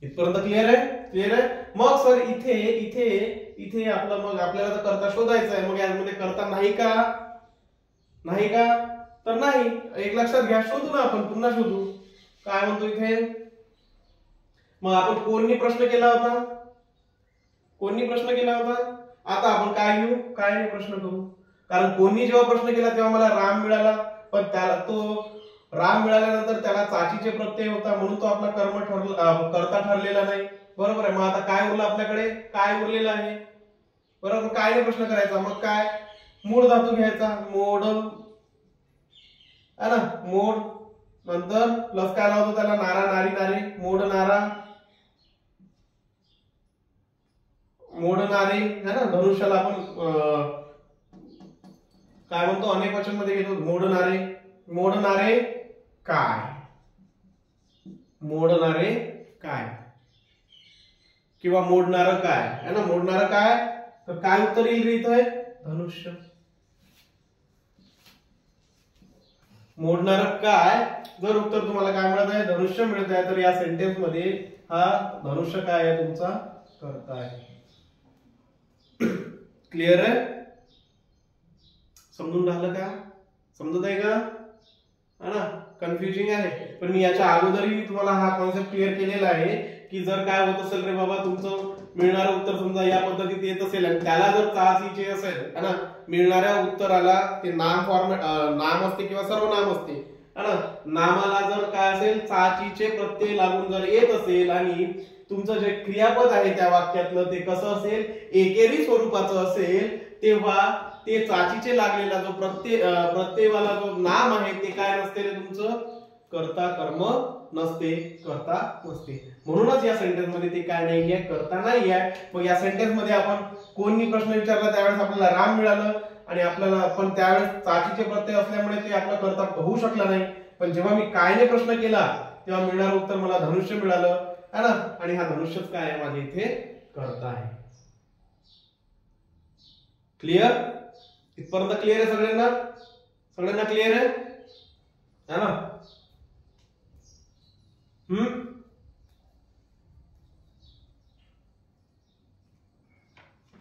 इथपर्यंत क्लिअर आहे? क्लिअर आहे. मग सर इथे इथे इथे आपलं मग आपल्याला तर कर्ता शोधायचा आहे. मग यामध्ये कर्ता नाही का? नाही का? तर नाही. एक लक्षात घ्या. शोधू ना आपण, पुन्हा शोधू. काय म्हणतो इथे? मग आपण कोणी प्रश्न केला होता? कोणी प्रश्न केला होता? आता आपण काय घेऊ? काय नाही प्रश्न करू. कारण कोणी जेव्हा प्रश्न केला तेव्हा मला राम मिळाला, पण त्याला तो राम मिळाल्यानंतर त्याला चाचीचे प्रत्यय होता म्हणून तो आपला कर्ता ठरलेला नाही. बरोबर आहे. मग आता काय उरलं आपल्याकडे? काय उरलेलं आहे? बरोबर. काय नाही प्रश्न करायचा. मग काय? मूळ धातू घ्यायचा. मोड है ना. मोड नंतर प्लस काय लावतो त्याला? नारा, नारी, नारे. मोड नारा, मोड नारे है ना. धनुष्याला आपण काय म्हणतो? अनेक वचन मध्ये घेतो. मोड नारे. मोड नारे काय? मोडणारे काय किंवा मोडणारं काय है ना. मोडणारं काय? तर काय उत्तर येईल इथे? धनुष्य. मोडणारं काय जर उत्तर तुम्हाला काय मिळत आहे? धनुष्य मिळत आहे. तर या सेंटेन्स मध्ये हा धनुष्य काय आहे? तुमचा कर्ता आहे. क्लिअर आहे? समजून राहिलं का? समजत आहे का? है ना. कन्फ्युजिंग आहे, पण मी याच्या अगोदरही तुम्हाला हा कॉन्सेप्ट क्लिअर केलेला आहे की जर काय होत असेल रे बाबा, तुमचं मिळणारं उत्तर समजा या पद्धतीत येत असेल आणि त्याला जर चाचीचे असेल है ना, मिळणाऱ्या उत्तराला ते नाम फॉर्मेट नाम असते किंवा सर्वनाम असते है ना. नामाला जर काय असेल? चाचीचे प्रत्यय लागून जर येत असेल आणि तुमचं जे क्रियापद आहे त्या वाक्यातलं ते कसं असेल? एकेरी स्वरूपाचं असेल, तेव्हा ते चाचीचे लागलेला जो प्रत्ययवाला जो नाम आहे ते काय नसते रे तुमचं? कर्ता कर्म नसते, कर्ता नसते. म्हणूनच या सेंटेन्स मध्ये ते काय नाहीये? कर्ता नाहीये. मग या सेंटेन्स मध्ये आपण कोणी प्रश्न विचारला त्यावेळेस आपल्याला राम मिळालं आणि आपल्याला पण त्यावेळेस चाचीचे प्रत्यय असल्यामुळे ते आपला कर्ता होऊ शकला नाही. पण जेव्हा मी कायने प्रश्न केला तेव्हा मिळणारं उत्तर मला धनुष्य मिळालं है ना. आणि हा धनुष्यच काय आहे? माझ्या इथे कर्ता आहे. क्लिअर? इथपर्यंत क्लिअर आहे सगळ्यांना? सगळ्यांना क्लिअर आहे ना?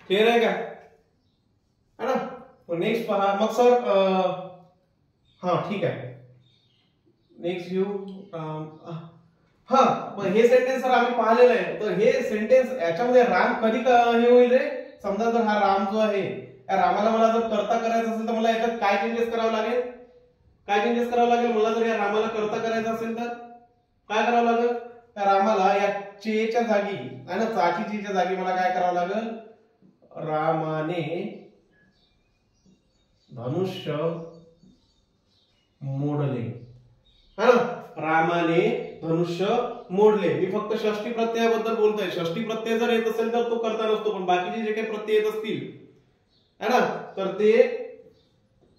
क्लिअर आहे का है ना. नेक्स्ट पहा मग सर. हा ठीक आहे. नेक्स्ट घेऊ. हा हे सेंटेन्स सर आम्ही पाहिलेलं आहे. तर हे सेंटेन्स याच्यामध्ये राम कधी हे होईल रे? समजा जर हा राम जो आहे या रामाला मला जर कर्ता करायचं असेल तर मला याच्यात काय चेंजेस करावं लागेल? काय चेंजेस करावं लागेल? मला जर या रामाला कर्ता करायचं असेल तर काय करावं लागेल? त्या रामाला या चेच्या जागी आहे ना, चाचीच्या जागी मला काय करावं लागेल? रामाने धनुष्य मोडले है ना, रामाने धनुष्य मोडले. मी फक्त षष्टी प्रत्ययाबद्दल बोलतोय. षष्टी प्रत्यय जर येत असेल तर तो कर्ता नसतो, पण बाकीचे जे काही प्रत्यय येत असतील है ना, तर ते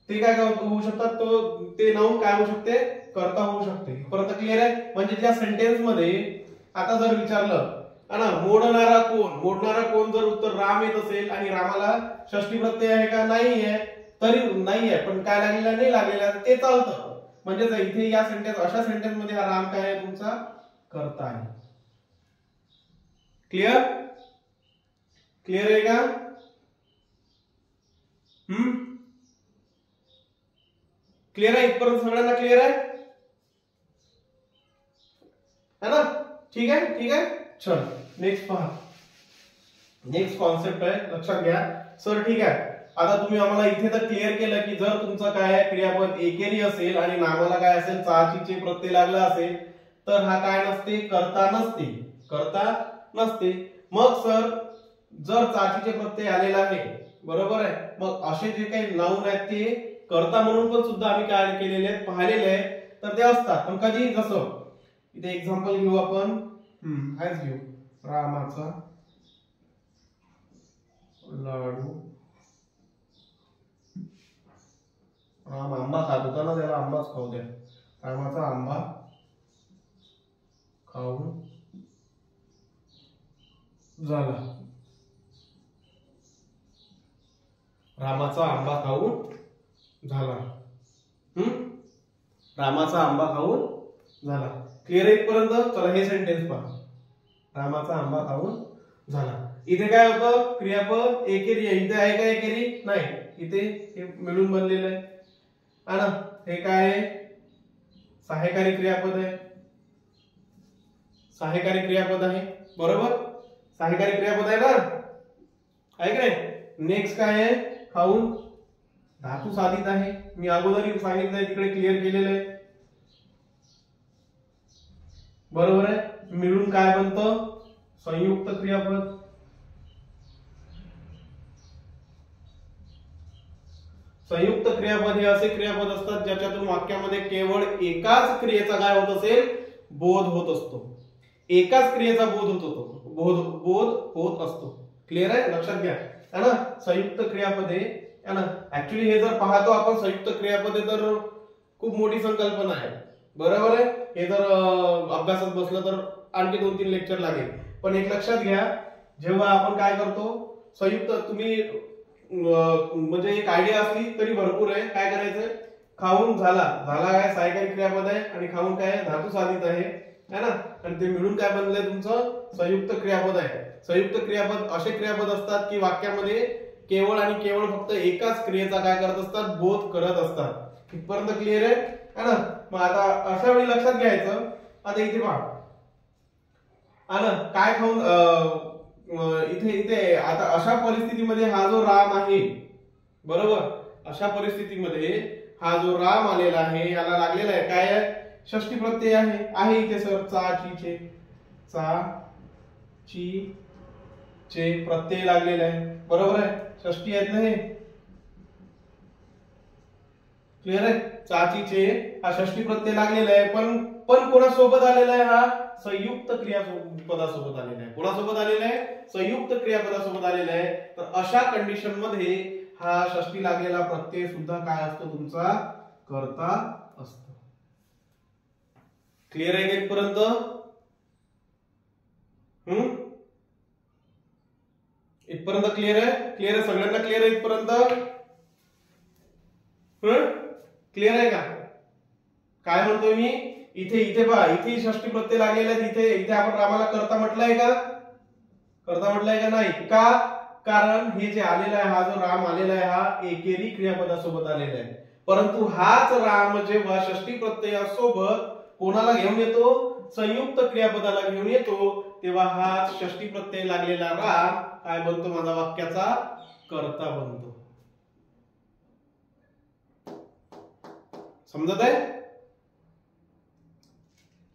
काय होऊ शकतात, तो ते नाऊन काय होऊ शकते, कर्ता होऊ शकते. परत क्लिअर आहे. म्हणजे त्या सेंटेन्स मध्ये आता जर विचारलं है ना, मोडणारा कोण, मोडणारा कोण जर उत्तर राम येत असेल आणि रामाला षष्टी प्रत्यय आहे का, नाही आहे, तरी नाही आहे, पण काय लागलेला, नाही लागलेला, ते चालतं. म्हणजे इथे या सेंटेन्स, अशा सेंटेन्स मध्ये हा राम काय आहे, तुमचा कर्ता आहे. क्लिअर, क्लिअर आहे का? क्लिअर आहे इथपर्यंत सगळ्यांना? क्लिअर आहे ना? ठीक आहे, ठीक आहे. चल नेक्स्ट पहा. नेक्स्ट कॉन्सेप्ट आहे, लक्षात घ्या सर. ठीक आहे, आता तुम्ही आम्हाला इथे तर क्लिअर केलं की जर तुमचं काय आहे, क्रियापद एकेरी असेल आणि नामाला काय असेल, चाचीचे प्रत्यय लागला असेल, तर हा काय नसते, कर्ता नसते, कर्ता नसते. मग सर जर चाचीचे प्रत्यय आलेला आहे, बरोबर आहे, मग असे जे काही नाऊन आहेत ते कर्ता म्हणून पण सुद्धा आम्ही काय केलेले आहेत, पाहिलेले आहे, तर ते असतात. पण कधी, जसं इथे एक्झाम्पल घेऊ आपण, हाच घेऊ, रामाचा लाडू. राम आंबा खात होता ना, त्याला आंबाच खाऊ द्या. रामाचा आंबा खाऊन झाला. रामाचा आंबा खाऊन झाला. रामाचा आंबा खाऊन झाला. क्लिअर आहे इथपर्यंत? चला हे सेंटेन्स पहा. रामाचा आंबा खाऊन झाला. इथे काय होतं, क्रियापद एकेरी आहे. इथे आहे का एकेरी? नाही. इथे हे मिळून बनलेलं आहे ना. हे काय आहे, सहाय्यकारी क्रियापद आहे. सहाय्यकारी क्रियापद आहे, बरोबर. सहाय्यकारी क्रियापद आहे ना, आहे का नाही. नेक्स्ट काय आहे, खाऊन धातू साधित आहे. मी अगोदर सांगितलंय, तिकडे क्लिअर केलेलं आहे, बरोबर आहे. मिळून काय बनतं, संयुक्त क्रियापद. संयुक्त क्रियापद हे असे क्रियापद असतात ज्याच्यातून वाक्यामध्ये केवळ एकाच क्रियेचा काय होत असेल, बोध होत असतो. एकाच क्रियेचा बोध होत होतो, बोध होत असतो. क्लिअर आहे, लक्षात घ्या है ना. संयुक्त क्रियापदे है ना, ऍक्च्युली हे जर पाहतो आपण, संयुक्त क्रियापदे तर खूप मोठी संकल्पना आहे, बरोबर आहे. हे जर अभ्यासात बसलं तर आणखी 2-3 लेक्चर लागेल. पण एक लक्षात घ्या, जेव्हा आपण काय करतो, संयुक्त, तुम्ही म्हणजे एक आयडिया असली तरी भरपूर आहे. काय करायचं, खाऊन झाला, झाला काय सहाय्यकारी क्रियापद आहे, आणि खाऊन काय धातू साधित आहे है ना, आणि ते मिळून काय बनलंय, तुमचं संयुक्त क्रियापद आहे. संयुक्त क्रियापद असे क्रियापद असतात की वाक्यामध्ये केवळ आणि केवळ फक्त एकाच क्रियेचा काय करत असतात, बोध करत असतात. इथपर्यंत क्लिअर आहे है ना. मग आता अशा वेळी लक्षात घ्यायचं, आता इथे पहा है ना, काय खाऊन, इथे इथे आता अशा परिस्थितीमध्ये हा जो राम आहे, बरोबर, अशा परिस्थितीमध्ये हा जो राम आलेला आहे, याला लागलेला आहे काय, षष्टी प्रत्यय आहे इथे सर. चा ची चे प्रत्यय लागलेला आहे, बरोबर आहे. षष्टी आहेत ना हे, क्लिअर आहे. चाची चे हा षष्टी प्रत्यय लागलेला आहे, पण कोणासोबत आलेला आहे, हा संयुक्त क्रियापदासोबत आलेला आहे. कोणासोबत आलेला आहे, संयुक्त क्रियापदासोबत आलेला आहे. तर अशा कंडिशन मध्ये हा षष्टी लागलेला प्रत्यय सुद्धा काय असतो, तुमचा कर्ता असतो. क्लिअर आहे का इथपर्यंत? इथपर्यंत क्लिअर आहे? क्लिअर आहे सगळ्यांना? क्लिअर आहे इथपर्यंत? क्लिअर आहे का? काय म्हणतोय मी, इथे पहा, इथे षष्टी प्रत्यय लागलेला आहे. इथे आपण रामाला कर्ता म्हटलंय का, कर्ता म्हटलंय का नाही का, कारण हे जे आलेला आहे, हा जो राम आलेला आहे, हा एकेरी क्रियापदासोबत आलेला आहे. परंतु हाच राम जेव्हा षष्टी प्रत्ययासोबत कोणाला घेऊन येतो, संयुक्त क्रियापदाला घेऊन येतो, तेव्हा हा षष्टी प्रत्यय लागलेला राम काय बनतो, माझा वाक्याचा कर्ता बनतो. समजत आहे?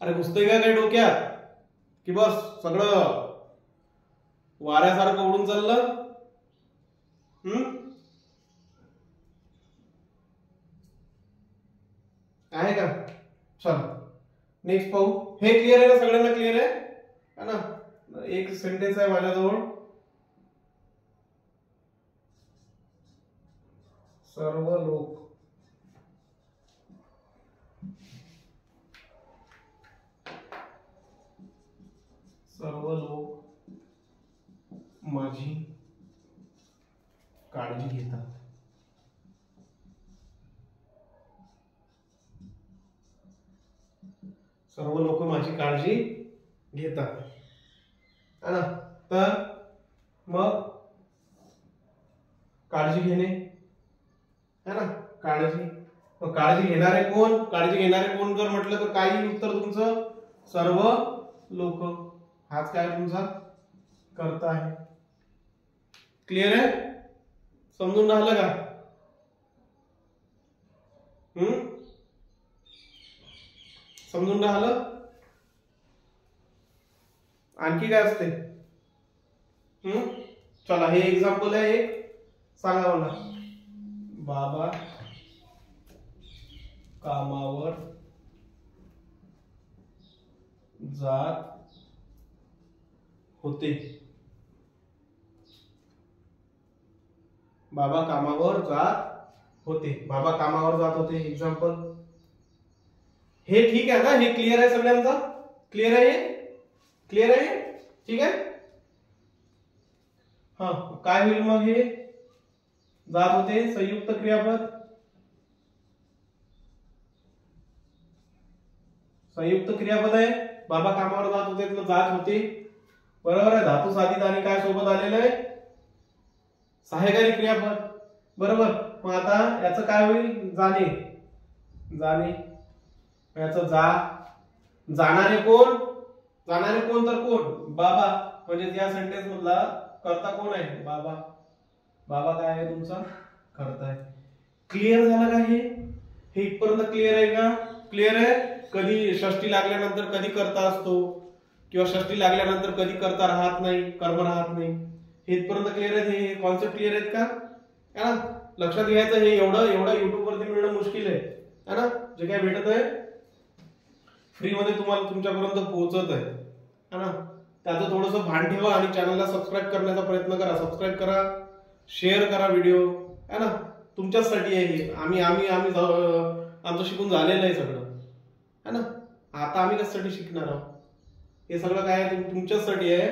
अरे घुसतंय का काही डोक्यात, की बस सगळं वाऱ्यासारखं उडून चाललं? आहे का? चला नेक्स्ट पाहू. हे क्लिअर आहे ना, सगळ्यांना क्लिअर आहे ना. एक सेंटेन्स आहे माझ्याजवळ, सर्व लोक माझी काळजी घेतात. सर्व लोक माझी काळजी घेतात है ना. तर मग काळजी घेणे है ना, काळजी. मग काळजी घेणारे कोण, काळजी घेणारे कोण जर म्हटलं तर काही उत्तर तुमचं सर्व लोक. हाच काय तुमचा कर्ता आहे. क्लिअर आहे, समजून राहिलं का? समजून राहिलं. आणखी काय असते? चला हे एक्झाम्पल आहे एक, सांगा मला. बाबा कामावर जात होते. बाबा कामावर जात होते. बाबा कामावर जात होते एक्झाम्पल. हे ठीक आहे ना, हे क्लिअर आहे सगळ्यांचा? क्लिअर आहे, क्लिअर आहे, ठीक आहे. हा काय होईल मग? हे जात होते संयुक्त क्रियापद. संयुक्त क्रियापद आहे. बाबा कामावर जात होते तर जात होते, बरोबर आहे. धातू साधित आणि काय सोबत आलेलं आहे? सहाय्यकारी क्रियापद, बरोबर. मग आता याचं काय होईल? जाणे. जाणे याचं जा. जाणारे कोण? जाणारे कोण तर कोण? बाबा. म्हणजे या सेंटेन्स मधला कर्ता कोण आहे? बाबा. बाबा काय आहे तुमचा? कर्ता आहे. क्लिअर झालं का? हे इथपर्यंत क्लिअर आहे का? क्लिअर आहे. कधी षष्टी लागल्यानंतर कधी कर्ता असतो किंवा षष्टी लागल्यानंतर कधी कर्ता राहत नाही, कर्म राहत नाही. हे इथपर्यंत क्लिअर आहे. हे कॉन्सेप्ट क्लिअर आहेत का? है ना. लक्षात घ्यायचं, हे एवढं युट्यूब वरती मिळणं मुश्किल आहे है ना. जे काय भेटत आहे फ्री मध्ये तुम्हाला तुमच्यापर्यंत पोहोचत आहे ना. त्याचं थोडंसं भान ठेवा आणि चॅनलला सबस्क्राईब करण्याचा प्रयत्न करा. सबस्क्राईब करा, शेअर करा व्हिडिओ है ना. तुमच्यासाठी आहे हे. आम्ही आमचं शिकून झालेलं आहे सगळं है ना. आता आम्ही कशासाठी शिकणार आहोत? हे सगळं काय आहे तुमच्यासाठी आहे,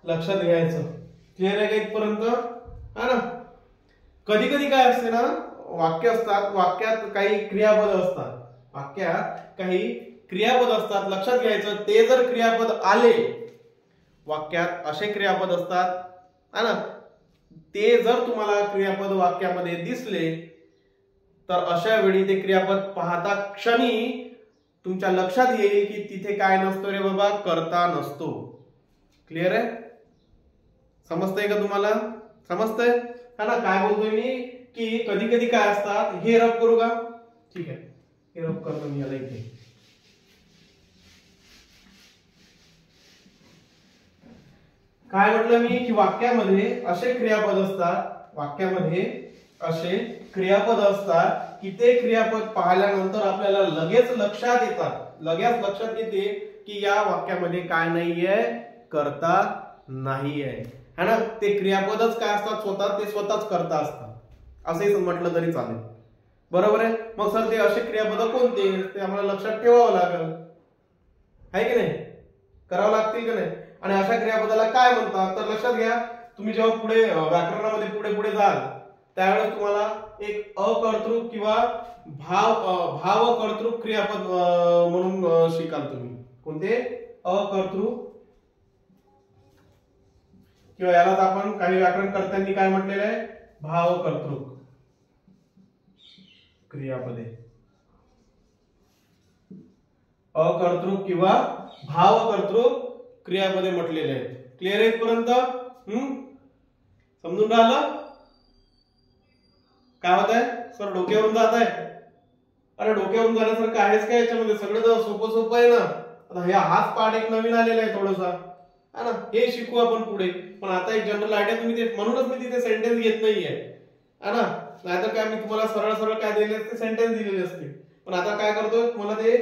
लक्षात घ्यायचं. क्लिअर आहे का इथपर्यंत? है ना. कधी कधी काय असते ना, वाक्य असतात, वाक्यात काही क्रियापद असतात, वाक्यात काही क्रियापद असतात. लक्षात घ्यायचं, ते जर क्रियापद आले वाक्यात, असे क्रियापद असतात है ना, ते जर तुम्हाला क्रियापद वाक्यामध्ये दिसले तर अशा वेळी ते क्रियापद पाहता क्षणी तुमच्या लक्षात येईल की तिथे काय नसतो रे बाबा? कर्ता नसतो. क्लिअर आहे? समजतंय का तुम्हाला? समजतंय है ना. काय बोलतोय मी की कधी कधी काय असतात, हे रब करू का? ठीक आहे, हे रब करतो मी याला इथे. काय म्हटलं मी की वाक्यामध्ये असे क्रियापद असतात, वाक्यामध्ये असे क्रियापद असतात की ते क्रियापद पाहिल्यानंतर आपल्याला लगेच लक्षात येतात, लगेच लक्षात येते की या वाक्यामध्ये काय नाहीये? कर्ता नाहीये है ना. ते क्रियापदच काय असतात? स्वतः, ते स्वतःच कर्ता असतात, असेच म्हटलं तरी चालेल, बरोबर आहे. मग सर ते असे क्रियापद कोणते? ते आम्हाला लक्षात ठेवावं लागेल, आहे की नाही? करावं लागतील की नाही? आणि अशा क्रियापदाला काय म्हणतात? तर लक्षात घ्या, तुम्ही जेव्हा पुढे व्याकरणामध्ये पुढे पुढे जाल त्यावेळेस तुम्हाला एक अकर्तृक किंवा भावकर्तृक क्रियापद म्हणून शिकाल तुम्ही. कोणते? अकर्तृक, किंवा यालाच आपण काही व्याकरणकर्त्यांनी काय म्हटलेलं आहे? भावकर्तृक क्रियापदे. अकर्तृक किंवा भावकर्तृक क्रियापदे म्हटलेले आहेत. क्लिअर आहे इथपर्यंत? समजून राहिलं? काय होत आहे सर? डोक्यावरून जात आहे? अरे डोक्यावरून जाण्यासारखं आहेच काय याच्यामध्ये? सगळं तर सोपं सोपं आहे ना. आता हे हाच पार्ट एक नवीन आलेला आहे थोडासा है ना, हे शिकू आपण पुढे. पण आता एक जनरल आयडिया तुम्ही ते, म्हणूनच मी तिथे सेंटेन्स घेत नाहीये है ना. नाहीतर काय मी तुम्हाला सरळ सरळ काय दिले असते? सेंटेन्स दिलेले असते. पण आता काय करतोय, तुम्हाला ते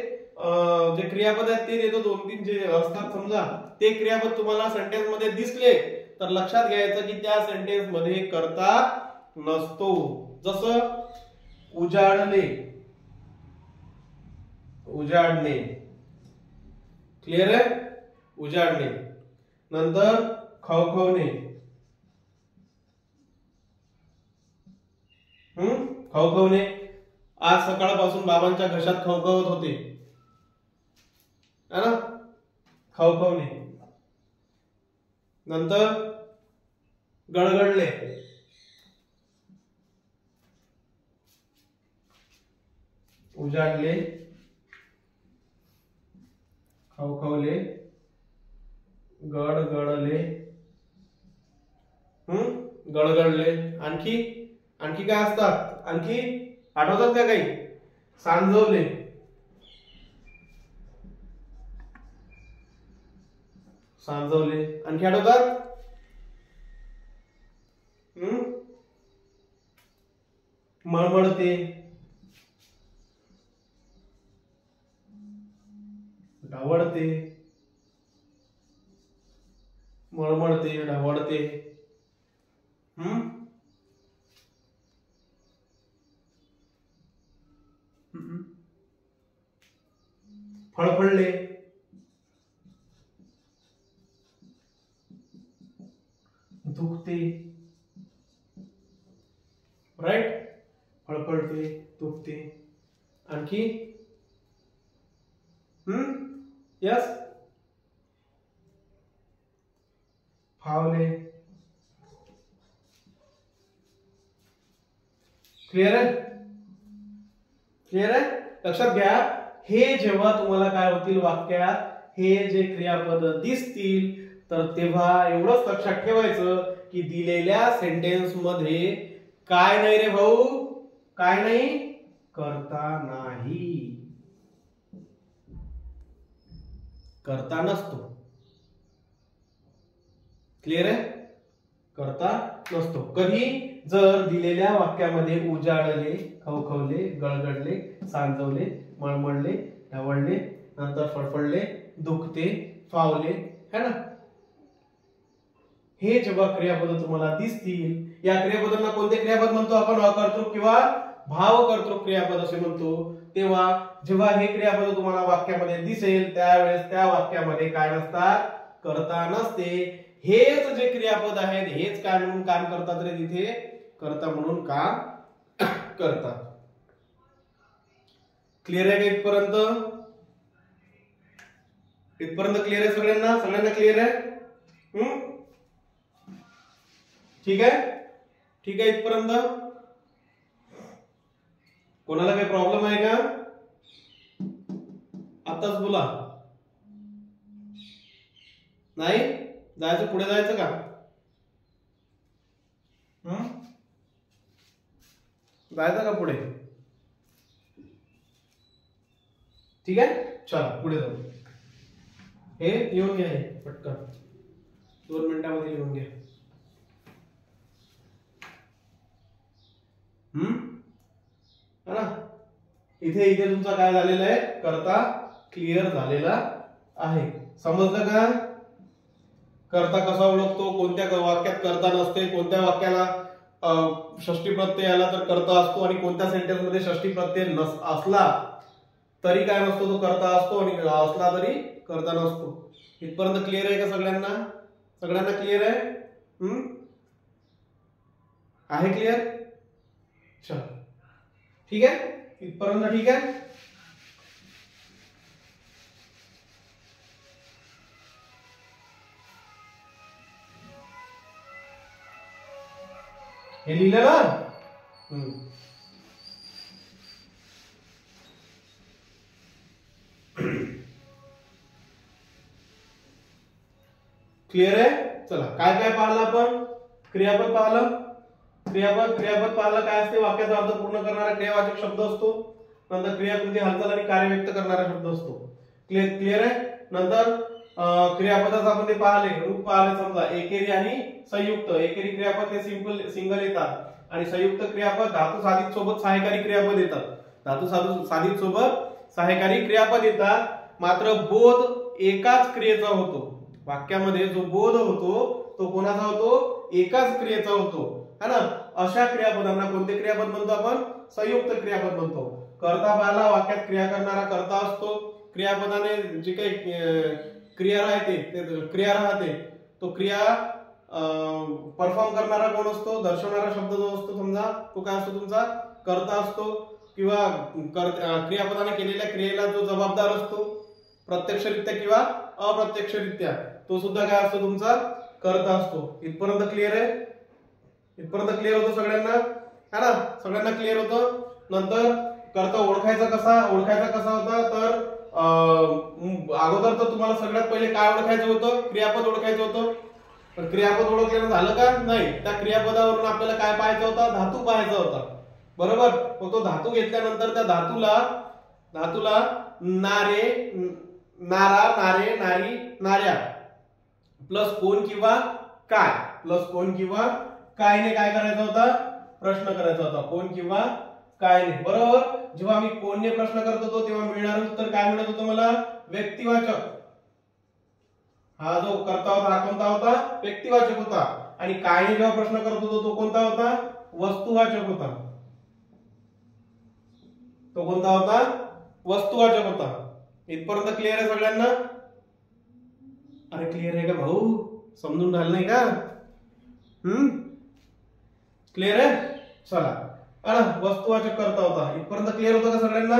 जे क्रियापद आहेत ते देतो, 2-3 जे असतात समजा ते क्रियापद तुम्हाला सेंटेन्स मध्ये दिसले तर लक्षात घ्यायचं की त्या सेंटेन्स मध्ये कर्ता नसतो. जसं उजाडणे, उजाडणे, क्लिअर आहे, उजाडणे. नंतर खवखवणे, खवखवणे, आज सकाळपासून बाबांच्या घशात खवखवत होते, है ना, खवखवणे. नंतर गडगडले, उजाडले, खवखवले, गडगडले, गडगडले. आणखी आणखी काय असतात, आणखी आठवतात का काही? सांजवले, सांजवले. आणखी आठवतात? मळमळते, ढवळते, मळमळते, ढवळते. फळफळले, दुखते, राईट, फळफळते, दुखते. आणखी यस, फावले. क्लिअर आहे, क्लिअर आहे. लक्षात घ्या, हे जेव्हा तुम्हाला काय होतील वाक्यात, हे जे क्रियापद दिसतील तर तेव्हा एवढंच लक्षात ठेवायचं की दिलेल्या सेंटेन्स मध्ये काय नाही रे भाऊ, काय नाही, कर्ता नाही, कर्ता नसतो. क्लिअर आहे, कर्ता नसतो. कधी? जर दिलेल्या वाक्यामध्ये उजाडले, खवखवले, गळगडले, सांजवले, मळमळले, ढवळले, नंतर फडफडले, दुखते, फावले, है ना, हे जेव्हा क्रियापद तुम्हाला दिसतील, या क्रियापदांना कोणते क्रियापद म्हणतो आपण? अकर्तृक किंवा भावकर्तृक क्रियापद असे म्हणतो. तेव्हा जेव्हा हे क्रियापद तुम्हाला वाक्यामध्ये दिसेल त्यावेळेस त्या वाक्यामध्ये काय नसतात? कर्ता नसते. हेच जे क्रियापद आहेत हेच काय म्हणून काम करतात रे? तिथे कर्ता म्हणून काम करतात. क्लिअर आहे का इथपर्यंत? इथपर्यंत क्लिअर आहे सगळ्यांना? सगळ्यांना क्लिअर आहे? ठीक आहे, ठीक आहे इथपर्यंत. कोणाला काही प्रॉब्लेम आहे का? आताच बोला. नाही जायचं, पुढे जायचं का? जायचं का पुढे? ठीक आहे, चला पुढे जाऊ. हे येऊन घ्या, पटकन 2 मिनिटांमध्ये येऊन घ्या. ना इथे इथे तुमचा काय झालेला आहे? कर्ता क्लिअर झालेला आहे. समजलं का? कर्ता कसा ओळखतो? कोणत्या वाक्यात कर्ता नसते, कोणत्या वाक्याला षष्टी प्रत्यय आला तर कर्ता असतो, आणि कोणत्या सेंटेन्स मध्ये षष्टी प्रत्यय असला तरी काय नसतो, तो कर्ता असतो, आणि असला तरी कर्ता नसतो. इथपर्यंत क्लिअर आहे का सगळ्यांना? सगळ्यांना क्लिअर आहे? आहे क्लिअर? चल ठीक आहे, इथपर्यंत ठीक आहे. हे लिहिलं ना? क्लिअर आहे? चला काय काय पाहिलं आपण? क्रियापद पाहिलं. क्रियापद पाहिलं काय असते? वाक्याचा अर्थ पूर्ण करणारा क्रियावाचक शब्द असतो. नंतर क्रियाकृती, हालचाल आणि कार्य व्यक्त करणारा शब्द असतो. क्लिअर आहे? नंतर क्रियापदाचं आपण ते पाहिले, रूप पाहिले. समजा एकेरी आणि संयुक्त. एकेरी क्रियापद ते सिंगल येतात, आणि संयुक्त क्रियापद धातू साधित सोबत सहायकारी क्रियापद येतात. धातू साधित सोबत सहाय्यकारी क्रियापद येतात, मात्र बोध एकाच क्रियेचा होतो. वाक्यामध्ये जो बोध होतो तो कोणाचा होतो? एकाच क्रियेचा होतो, है ना. अशा क्रियापदांना कोणते क्रियापद म्हणतो आपण? संयुक्त क्रियापद म्हणतो. कर्ता पाहिला, वाक्यात क्रिया करणारा कर्ता असतो. क्रियापदाने जे काही क्रिया राहते तो क्रिया परफॉर्म करणारा कोण असतो? दर्शवणारा शब्द जो असतो समजा तो काय असतो? तुमचा कर्ता असतो. किंवा क्रियापदाने केलेल्या क्रियेला जो जबाबदार असतो प्रत्यक्षरित्या किंवा अप्रत्यक्षरित्या तो सुद्धा काय असतो? तुमचा कर्ता असतो. इथपर्यंत क्लिअर आहे? इथपर्यंत क्लिअर होतं सगळ्यांना, है ना. सगळ्यांना क्लिअर होतं. नंतर कर्ता ओळखायचा कसा होता? तर अगोदर तर तुम्हाला सगळ्यात पहिले काय ओळखायचं होतं? क्रियापद ओळखायचं होतं. पण क्रियापद ओळखल्यानं झालं का? नाही. त्या क्रियापदावरून आपल्याला काय पाहायचं होता? धातू पाहायचा होता, बरोबर. मग तो धातू घेतल्यानंतर त्या धातूला नारे, नारा, नारे, नारी, नाऱ्या प्लस कोण किंवा कायने काय करायचा होता? प्रश्न करायचा होता. कोण किंवा कायने, बरोबर. जेव्हा मी कोणने प्रश्न करत होतो तेव्हा मिळणारं उत्तर काय मिळत होतं मला? व्यक्तिवाचक. हा जो कर्ता होता हा कोणता होता? व्यक्तिवाचक होता. आणि कायने जेव्हा प्रश्न करत होतो तो कोणता होता? वस्तुवाचक होता. तो कोणता होता? वस्तुवाचक होता. इथपर्यंत क्लिअर आहे सगळ्यांना? अरे क्लिअर आहे का भाऊ? समजून राहिलं नाही का? क्लिअर आहे? चला, वस्तुवाचक कर्ता होता. इथपर्यंत क्लिअर होतं का सगळ्यांना?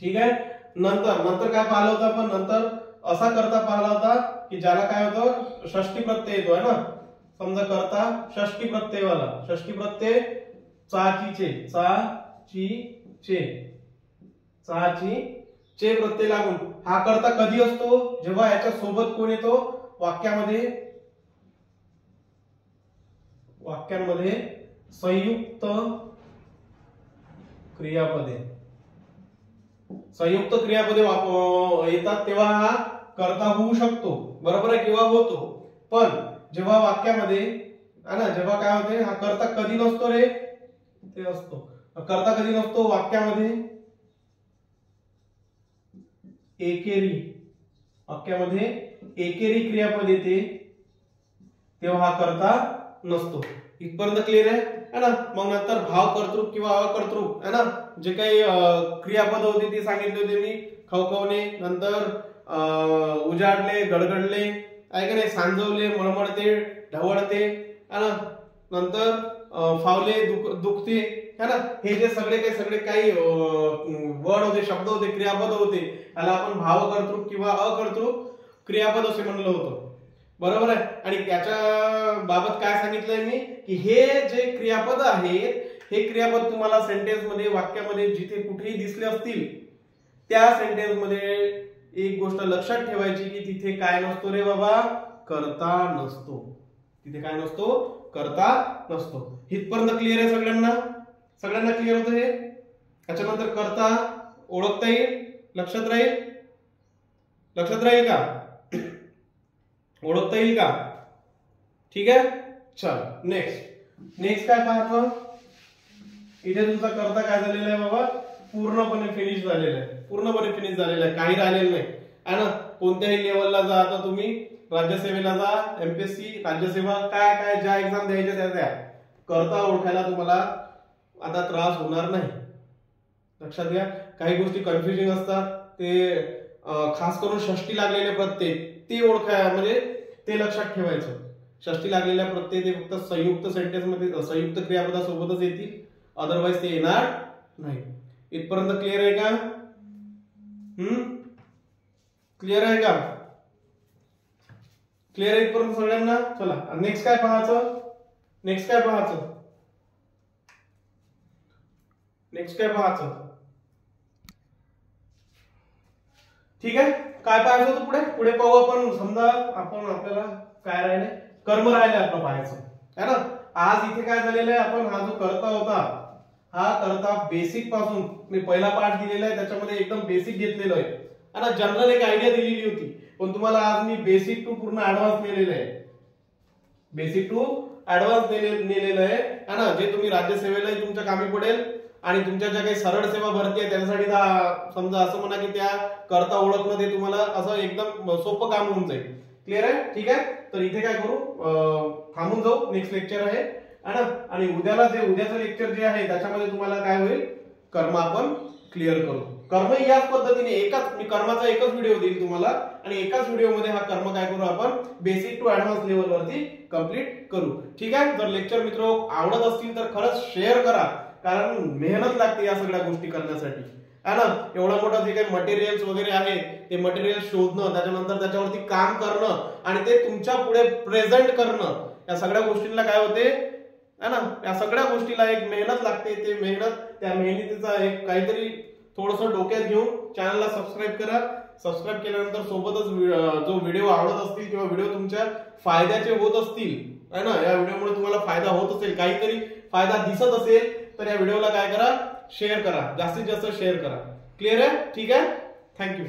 ठीक आहे. नंतर काय पाहिलं होतं आपण? नंतर असा कर्ता पाहिला होता की ज्याला काय होतं? षष्ठी प्रत्यय येतो, है ना. समजा कर्ता षष्ठी प्रत्ययवाला. षष्ठी प्रत्यय ची चे प्रत्यय लागून हा कर्ता कधी असतो? जेव्हा याच्या सोबत कोण येतो? वाक्यांमध्ये संयुक्त क्रियापदे येतात तेव्हा हा कर्ता होऊ शकतो, बरोबर आहे, किंवा होतो. पण जेव्हा वाक्यामध्ये जेव्हा काय होते? हा कर्ता कधी नसतो रे? ते असतो. कर्ता कधी नसतो? वाक्यामध्ये एकेरी क्रियापद येते तेव्हा हा कर्ता नसतो. इथपर्यंत क्लिअर आहे ना. मग नंतर भाव कर्तृक किंवा अकर्तृक, है ना, जे काही क्रियापद होते ते सांगितले होते मी. खवखवणे, नंतर उजाडले, गडगडले, आहे का नाही, सांजवले, मळमळते, ढवळते, है ना, नंतर फावले, दुखते, है ना. हे जे सगळे काही वर्ड होते, शब्द होते, क्रियापद होते, याला आपण भावकर्तृक किंवा अकर्तृक क्रियापद असे म्हणलं होतं, बरोबर आहे. आणि याच्या बाबत काय सांगितलंय मी की हे जे क्रियापद आहेत हे क्रियापद तुम्हाला सेंटेन्स मध्ये, वाक्यामध्ये जिथे कुठेही दिसले असतील त्या सेंटेन्स मध्ये एक गोष्ट लक्षात ठेवायची की तिथे काय नसतो रे बाबा? कर्ता नसतो. तिथे काय नसतो? कर्ता नसतो. इथपर्यंत क्लिअर आहे सगळ्यांना? सगळ्यांना क्लिअर होतं हे? त्याच्यानंतर कर्ता ओळखता येईल, लक्षात राहील का? ओळखता येईल का? ठीक आहे. चल नेक्स्ट काय पाहतो? इथे तुमचा कर्ता काय झालेला आहे बाबा? पूर्णपणे फिनिश झालेला आहे. काही राहिलेलं नाही, है ना. कोणत्याही लेवलला जा, आता तुम्ही राज्यसेवेला जा, एमपीएससी, राज्यसेवा, काय ज्या एक्झाम द्यायच्या त्या कर्ता ओळखायला तुम्हाला आता त्रास होणार नाही. लक्षात घ्या. काही गोष्टी कन्फ्युजिंग असतात, ते खास करून षष्टी लागलेले प्रत्यय ते ओळखाय, म्हणजे ते लक्षात ठेवायचं. षष्टी लागलेल्या प्रत्यय ते फक्त संयुक्त सेंटेन्स मध्ये, संयुक्त क्रियापदासोबतच येतील, अदरवाइज ते येणार नाही. इथपर्यंत क्लिअर आहे का? क्लिअर आहे का? क्लिअर आहे इथपर्यंत सगळ्यांना? चला नेक्स्ट काय पाहायचं? ठीक आहे. काय पाहायचं होतं पुढे पाहू आपण. समजा आपल्याला काय राहिले? कर्म राहिले आपलं पाहायचं, है ना. आज इथे काय झालेलं आहे? आपण हा जो कर्ता होता, हा कर्ता बेसिक पासून, मी पहिला पार्ट दिलेला आहे त्याच्यामध्ये एकदम बेसिक घेतलेलं आहे, है ना. जनरल एक आयडिया दिलेली होती, पण तुम्हाला आज मी बेसिक टू पूर्ण ऍडव्हान्स नेलेलं आहे. नेलेलं आहे, है ना. जे तुम्ही राज्यसेवेलाही तुमच्या कामी पडेल आणि तुमच्या ज्या काही सरळ सेवा भरती आहे त्याच्यासाठी समजा असं म्हणा की त्या करता ओळखणं ते तुम्हाला असं एकदम सोपं काम होऊन जाईल. क्लिअर आहे? ठीक आहे. तर इथे काय करू, थांबून जाऊ, नेक्स्ट लेक्चर आहे ना. आणि उद्याचं लेक्चर जे आहे त्याच्यामध्ये तुम्हाला काय होईल, कर्म आपण क्लिअर करू. कर्म याच पद्धतीने मी कर्माचा एकच व्हिडिओ देईल तुम्हाला आणि एकाच व्हिडिओमध्ये हा कर्म काय करू आपण बेसिक टू ऍडव्हान्स लेवल वरती कंप्लीट करू. ठीक आहे. जर लेक्चर मित्र आवडत असतील तर खरंच शेअर करा, कारण मेहनत लागते या सगळ्या गोष्टी करण्यासाठी है ना. एवढा मोठा जे काही मटेरियल्स वगैरे आहे ते मटेरियल शोधणं, त्याच्यानंतर त्याच्यावरती काम करणं आणि ते तुमच्या पुढे प्रेझेंट करणं, या सगळ्या गोष्टींना काय होते है ना, या सगळ्या गोष्टीला एक मेहनत लागते. त्या मेहनतीचा एक काहीतरी थोडंसं डोक्यात घेऊन चॅनलला सबस्क्राईब करा. सबस्क्राईब केल्यानंतर सोबतच जो व्हिडिओ आवडत असतील किंवा व्हिडिओ तुमच्या फायद्याचे होत असतील है ना, या व्हिडिओमुळे तुम्हाला फायदा होत असेल, काहीतरी फायदा दिसत असेल तर या व्हिडिओला काय करा, शेअर करा, जास्तीत जास्त शेअर करा. क्लिअर आहे? ठीक आहे. थँक्यू.